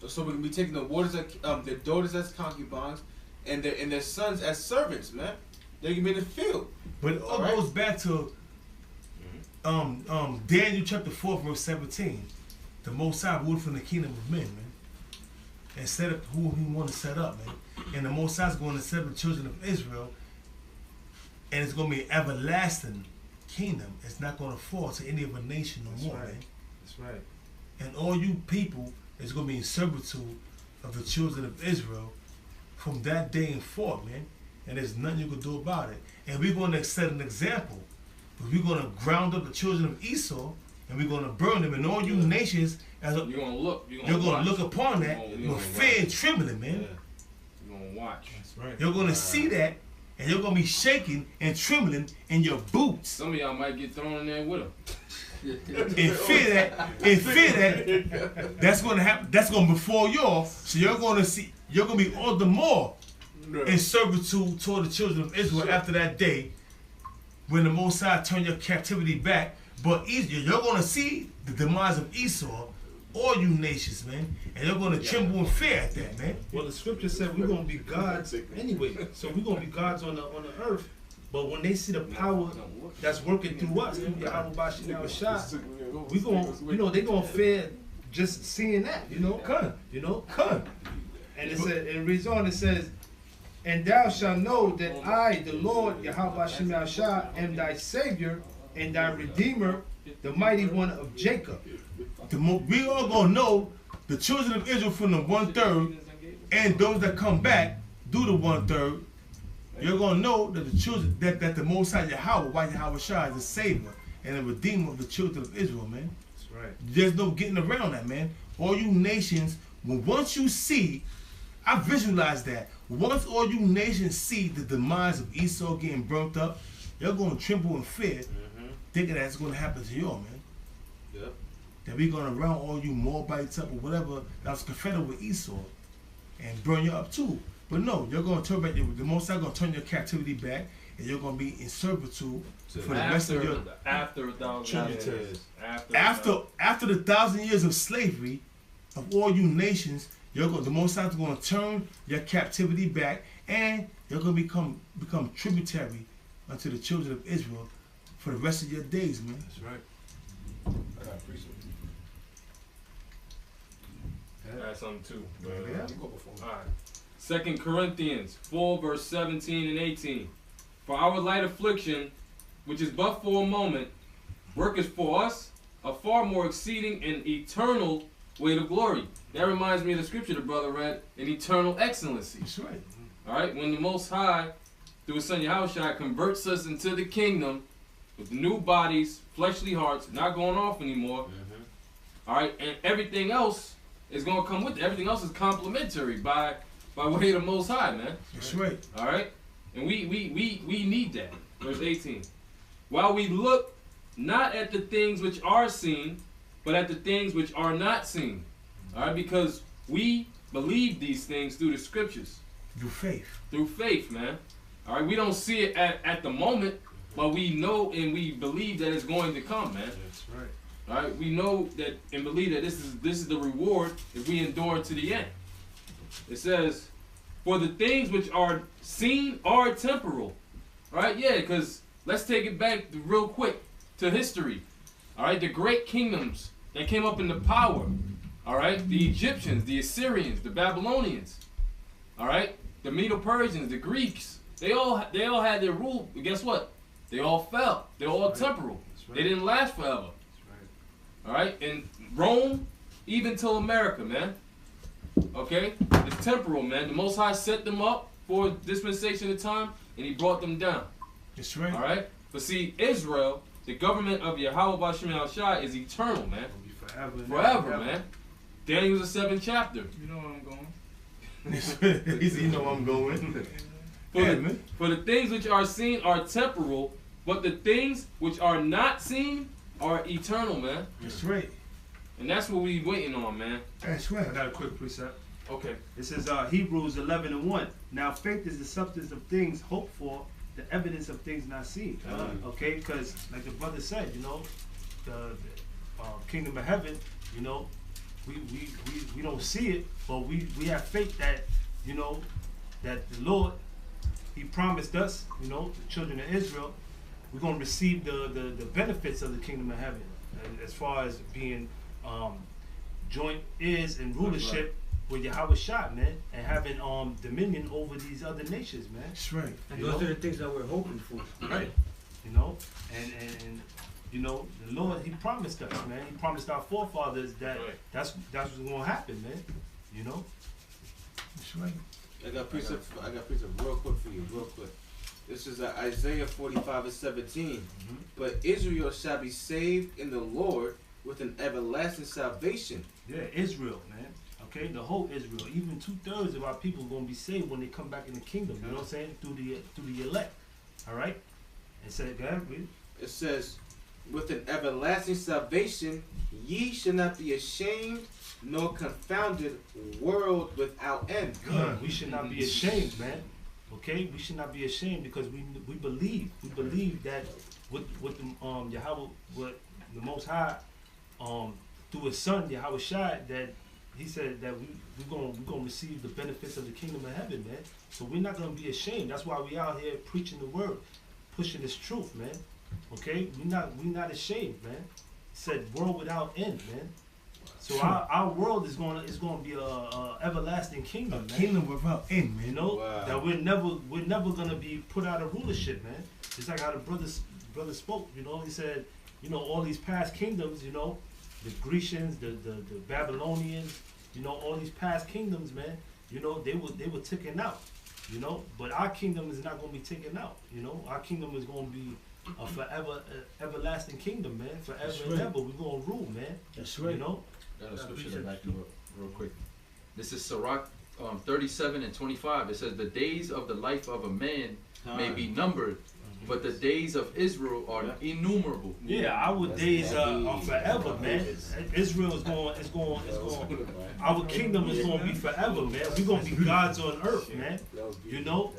So we can be taking the waters, their daughters as concubines, and their sons as servants, man. They can be in the field. But it all goes back to Daniel chapter 4, verse 17. The Most High ruled from the kingdom of men, man. And set up who he want to set up, man. And the Most High is going to set up the children of Israel. And it's going to be an everlasting kingdom. It's not going to fall to any other nation no more, right. man. That's right. And all you people is going to be in servitude of the children of Israel from that day and forth, man. And there's nothing you can do about it. And we're going to set an example. We're going to ground up the children of Esau, and we're going to burn them. And all you nations, as a, You're going to look. You're you're going going to look upon that with fear and trembling, man. You're going to watch. That's right. You're going to see that, and you're going to be shaking and trembling in your boots. Some of y'all might get thrown in there with them. And fear that, that's going to happen. That's going to befall y'all. So you're going to see, you're going to be all the more in servitude toward the children of Israel after that day when the Most High turn your captivity back. But you're going to see the demise of Esau, all you nations, man. And you're going to tremble in fear at that, man. Well, the scripture said we're gonna be gods anyway. So we're gonna be gods on the earth. But when they see the power that's working through us, through Yahweh Bashim Yahushua, we gonna, they gonna fear just seeing that, Come. come. And it said, it reads on, it says, and thou shalt know that I, the Lord, Yahweh Bashim Yahushua, am thy Savior and thy Redeemer, the mighty one of Jacob. We all gonna know the children of Israel from the 1/3 and those that come back do the 1/3. You're gonna know that the children that the Most High Yahweh, Yahweh Shah, is the Savior and the Redeemer of the children of Israel, man. That's right. There's no getting around that, man. All you nations, once you see, I visualize that. Once all you nations see the demise of Esau getting burnt up, you're gonna tremble in fear, thinking that's gonna happen to y'all, man. Yep. That we're gonna round all you Moabites up or whatever that was confederate with Esau and burn you up too. But no, you're gonna turn back. The Most High gonna turn your captivity back, and you're gonna be in servitude for the rest of your After 1,000 years. after the 1,000 years of slavery of all you nations. The Most High is gonna turn your captivity back, and you're gonna become tributary unto the children of Israel for the rest of your days, man. That's right. I got a precept. I got something too. You go before me. Alright. 2 Corinthians 4, verse 17 and 18. For our light affliction, which is but for a moment, worketh for us a far more exceeding and eternal weight of glory. That reminds me of the scripture the brother read, an eternal excellency. That's right. Alright, when the Most High, through his son Yahushua, converts us into the kingdom with new bodies, fleshly hearts, not going off anymore. Alright, and everything else is going to come with it. Everything else is complementary by way of the Most High, man. That's right. Alright? And we need that. Verse 18. While we look not at the things which are seen, but at the things which are not seen. Alright? Because we believe these things through the scriptures. Through faith. Through faith, man. Alright? We don't see it at the moment, but we know and we believe that it's going to come, man. That's right. Alright? We know that and believe that this is the reward if we endure to the end. It says, for the things which are seen are temporal. Alright, yeah, because let's take it back real quick to history. Alright, the great kingdoms that came up into power. Alright, the Egyptians, the Assyrians, the Babylonians. Alright, the Medo-Persians, the Greeks, They all had their rule, but guess what? They all fell. They're all temporal. right. They didn't last forever. All right, and Rome, even till America, man. Okay, it's temporal, man. The Most High set them up for a dispensation of time, and He brought them down. That's right. All right, but see, Israel, the government of Yahweh B'Shem Yahushua is eternal, man. It'll be forever, and Forever, ever. man. Daniel's the 7th chapter. You know where I'm going. He said, you know I'm going. For the things which are seen are temporal, but the things which are not seen are eternal, man. That's right. And that's what we waiting on, man. That's I right. got a quick precept. Okay. It says Hebrews 11:1. Now faith is the substance of things hoped for, the evidence of things not seen. Okay, because like the brother said, you know, the kingdom of heaven, you know, we don't see it, but we have faith that, you know, that the Lord, He promised us, you know, the children of Israel, we're gonna receive the benefits of the kingdom of heaven, as far as being joint heirs and rulership with Yahweh Shah, man, and having dominion over these other nations, man. That's right. And You those know? are the things that we're hoping for. Right. You know, and you know, the Lord, He promised us, man. He promised our forefathers that that's what's gonna happen, man. You know. That's right. I got precept real quick for you, real quick. This is Isaiah 45:17. But Israel shall be saved in the Lord with an everlasting salvation. Yeah, Israel, man. Okay, the whole Israel. Even 2/3 of our people gonna be saved when they come back in the kingdom. You know what I'm saying? Through the elect. All right. And say, go ahead, read. It says, with an everlasting salvation, ye shall not be ashamed nor confounded, world without end. Good. We should not be ashamed, man. Okay, we should not be ashamed because we believe that with the Yahweh, with the Most High, through His Son Yahweh Shai, that He said that we're gonna receive the benefits of the kingdom of heaven, man. So we're not gonna be ashamed. That's why we out here preaching the word, pushing this truth, man. Okay, we not ashamed, man. It said world without end, man. So our world is gonna be a everlasting kingdom, man. Kingdom without end, man. You know, Wow. that we're never gonna be put out of rulership, man. Just like how the brother spoke, you know, he said, you know, all these past kingdoms, you know, the Grecians, the Babylonians, you know, all these past kingdoms, man, you know, they were taken out, you know, but our kingdom is not gonna be taken out, you know, our kingdom is gonna be a forever, everlasting kingdom, man, forever That's and right. ever. We're gonna rule, man. That's right. You know. Got a scripture to back you up real quick. This is Sirach 37:25. It says, the days of the life of a man may be numbered, but the days of Israel are innumerable. Yeah, our days are forever, man. Israel is going. Our kingdom is going to be forever, man. We're going to be gods on earth, man. You know,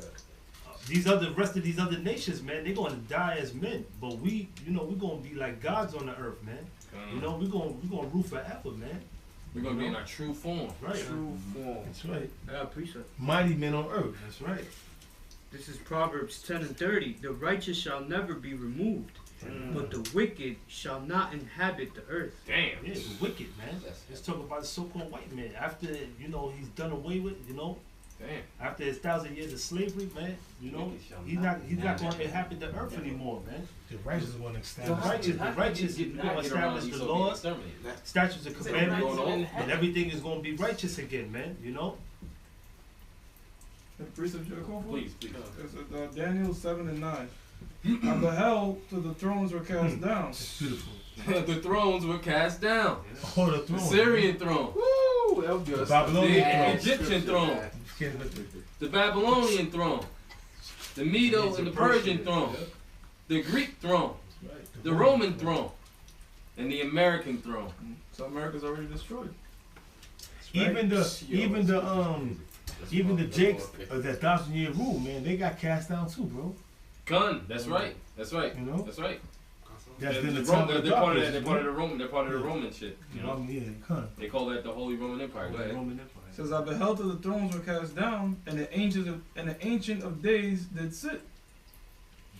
rest of these other nations, man, they're going to die as men, but we, you know, we're going to be like gods on the earth, man. You know, we're going to rule forever, man. We're gonna be in our true form. Right. True form. That's right. I got a precept. Mighty men on earth. That's right. This is Proverbs 10:30. The righteous shall never be removed, but the wicked shall not inhabit the earth. Damn. Yeah, it's wicked, man. Let's talk about the so-called white man. After, you know, he's done away with, you know, Damn. after his 1,000 years of slavery, man, you know, he's not going to inhabit the earth anymore, man. The righteous one The established. righteous going to establish the laws, statutes and commandments, and everything is going to be righteous again, man, you know? The precept you're going for? Please. It's Daniel 7:9. I beheld till the thrones were cast down. It's beautiful. The thrones were cast down. Oh, the The throne. Syrian throne, Woo! That was good. The Babylonian the throne. Egyptian throne, Can't look at the Babylonian throne, the Medo and the Persian throne, the Greek throne, it. the Roman throne, and the American throne. So America's already destroyed. Even the Jakes of that 1,000-year rule, man, they got cast down too, bro. Gun. That's right. That's right. You know? That's right. That's been the They're time of the part of darkness. that. They're part of the Roman. They're part of the Roman shit. You know. Yeah, con. They call that the Holy Roman Empire. Go ahead. Roman Empire. It says, I beheld till the thrones were cast down, and the ancient of days did sit.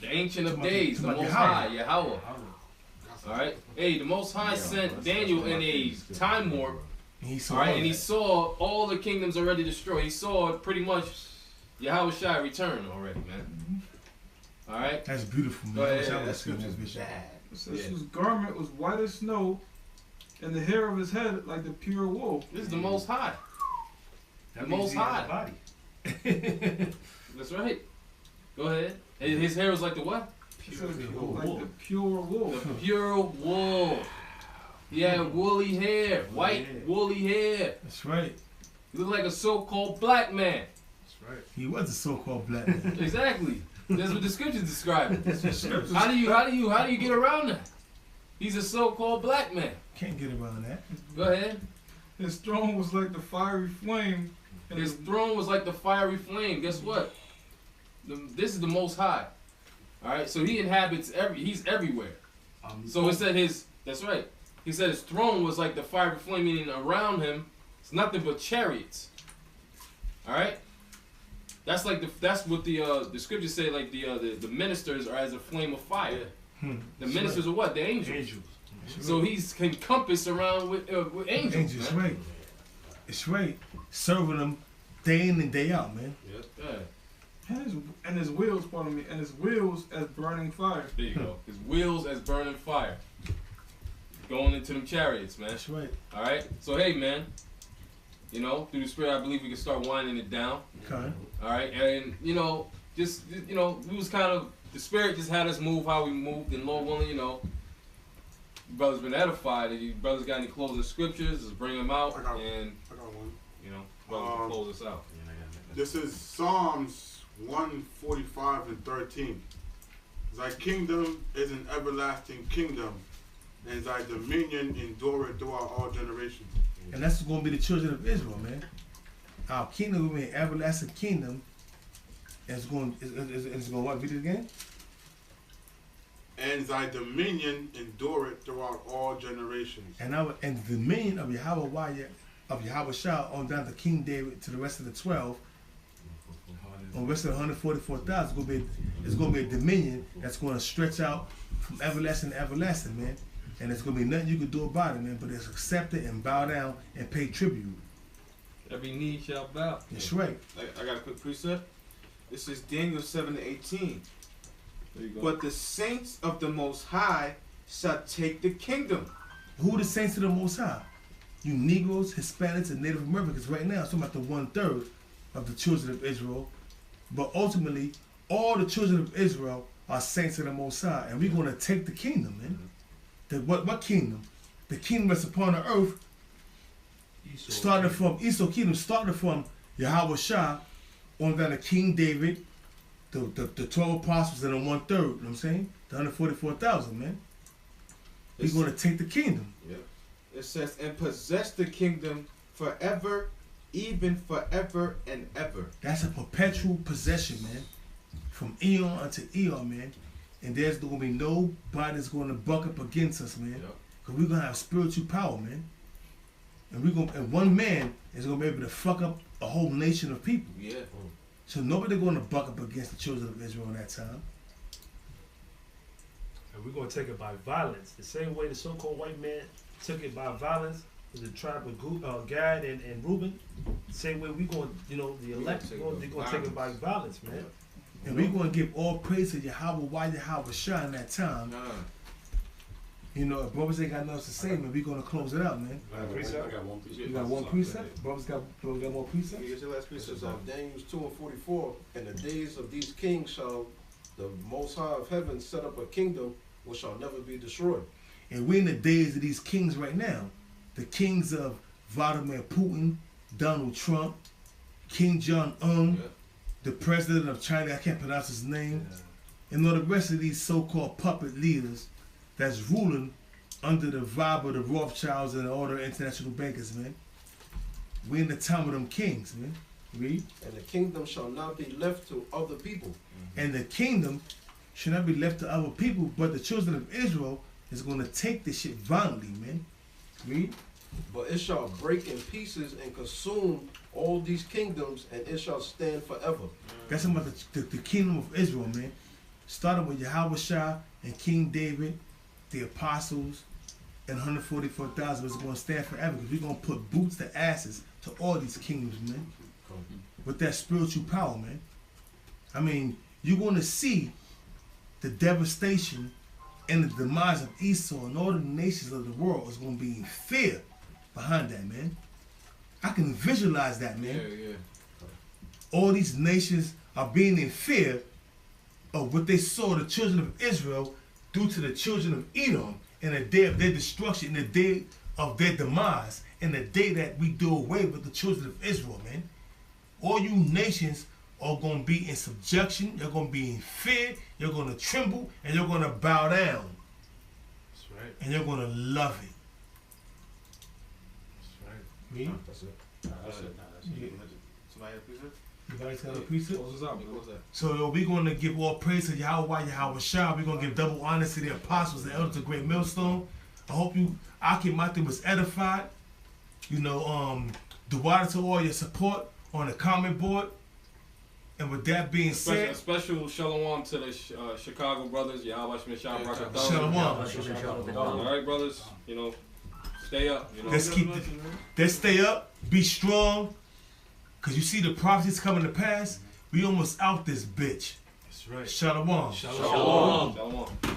The Ancient of To my- Days, to the my Most Yahweh. High, Yahweh. All right. Hey, the Most High sent Daniel in a time warp. And he saw All right, all and he that. saw all the kingdoms already destroyed. He saw pretty much Yahweh Shai returned already, man. All right. That's beautiful, man. Go ahead, I wish I that would have seen scripture's that vision. It says Yeah. his garment was white as snow, and the hair of his head like the pure wool. This is the Most High. That The means Most he had a High. body. That's right. Go ahead. His hair was like the what? It says wool. like the pure wool. The pure wool. He had woolly hair, white hair. woolly hair. That's right. He looked like a so-called black man. That's right. He was a so-called black man. Exactly. That's what the scriptures describe it. The scriptures- How do you get around that? He's a so-called black man. Can't get around that. Go ahead. His throne was like the fiery flame, and His his throne was like the fiery flame. Guess what? This is the Most High. All right. So he inhabits he's everywhere. So it said that's right. He said his throne was like the fiery flame, meaning around him, it's nothing but chariots. All right. That's what the scriptures say. Like the ministers are as a flame of fire. The ministers are what? The angels. Angels. So he's encompassed around with angels. Angels, man. right. It's right. Serving them day in and day out, man. Yeah. and his wheels, pardon me, and his wheels as burning fire. There you go. His wheels as burning fire. Going into them chariots, man. That's right. All right. So hey, man. You know, through the Spirit, I believe we can start winding it down. Okay. All right, and we was kind of the Spirit just had us move how we moved, and Lord willing, brothers been edified. If you brothers got any closing scriptures, just bring them out, I got and one. brothers can close us out. This is Psalms 145 and 13. Thy kingdom is an everlasting kingdom, and thy dominion endureth throughout all generations. And that's going to be the children of Israel, man. Our kingdom will be an everlasting kingdom. And it's going to what? Read it again? And thy dominion endureth throughout all generations. And the dominion of Yahweh Shah on down to King David to the rest of the 12, on the rest of the 144,000, it's going to be a dominion that's going to stretch out from everlasting to everlasting, man. And there's going to be nothing you can do about it, man, but it's accept it and bow down and pay tribute. Every knee shall bow. That's right. I got a quick precept. This is Daniel 7:18. There you go. But the saints of the Most High shall take the kingdom. Who are the saints of the Most High? You Negroes, Hispanics, and Native Americans right now. It's talking about the 1/3 of the children of Israel. But ultimately, all the children of Israel are saints of the Most High. And we're going to take the kingdom, man. What kingdom? The kingdom that's upon the earth, started from Esau kingdom, started from Yahweh Shah on down to King David, the 12 apostles, and the 1/3. You know what I'm saying? The 144,000, man. We're going to take the kingdom. It says, and possess the kingdom forever, even forever and ever. That's a perpetual possession, man. From eon unto eon, man. And there's going to be nobody that's going to buck up against us, man. Because we're going to have spiritual power, man. And one man is going to be able to fuck up a whole nation of people. Yeah. So nobody going to buck up against the children of Israel in that time. And we're going to take it by violence. The same way the so-called white man took it by violence with the tribe of Gad and Reuben. Same way we're going, the elect, they're going to take it by violence, man. And we're going to give all praise to Yahweh Shah in that time. If brothers ain't got nothing to say, man, we're going to close it out, man. I got one precept. You got one precept? Brothers got more precepts? Here's your last precept. So Daniel 2:44. In the days of these kings shall the Most High of heaven set up a kingdom which shall never be destroyed. And we're in the days of these kings right now. The kings of Vladimir Putin, Donald Trump, King Jong-un, the president of China, I can't pronounce his name, and all the rest of these so-called puppet leaders that's ruling under the vibe of the Rothschilds and all the international bankers, man. We're in the time of them kings, man. Read. And the kingdom shall not be left to other people. And the kingdom should not be left to other people, but the children of Israel is going to take this shit violently, man. Read. But it shall break in pieces and consume all these kingdoms, and it shall stand forever. That's about the kingdom of Israel, man. Starting with Yahweh Shah and King David, the apostles, and 144,000 is going to stand forever because we're going to put boots to asses to all these kingdoms, man. with that spiritual power, man. I mean, you're going to see the devastation and the demise of Esau and all the nations of the world is going to be in fear behind that, man. I can visualize that, man. Yeah, yeah. All these nations are being in fear of what they saw the children of Israel do to the children of Edom in the day of their destruction, in the day of their demise, in the day that we do away with the children of Israel, man. All you nations are going to be in subjection, you're going to be in fear, you're going to tremble, and you're going to bow down. That's right. And you're going to love it. That's right. Me? That's it. That's it. Yeah. Somebody have a piece of it? You guys have a piece of it? Close us out. Close that. So we're going to give all praise to Yahweh, Yahweh Shah. We're going to give double honor to the apostles, the elders of Great Millstone. I hope you, Aki Mati, was edified. You know, Duwada to all your support on the comment board. And with that being said, A special shalom to the Chicago brothers. Yahweh Shemeshah Shalom. All right, brothers. You know, stay up. You know. Let's stay up, be strong, because you see the prophecies coming to pass. We almost out this bitch. That's right. Shalom. Shalom. Shalom.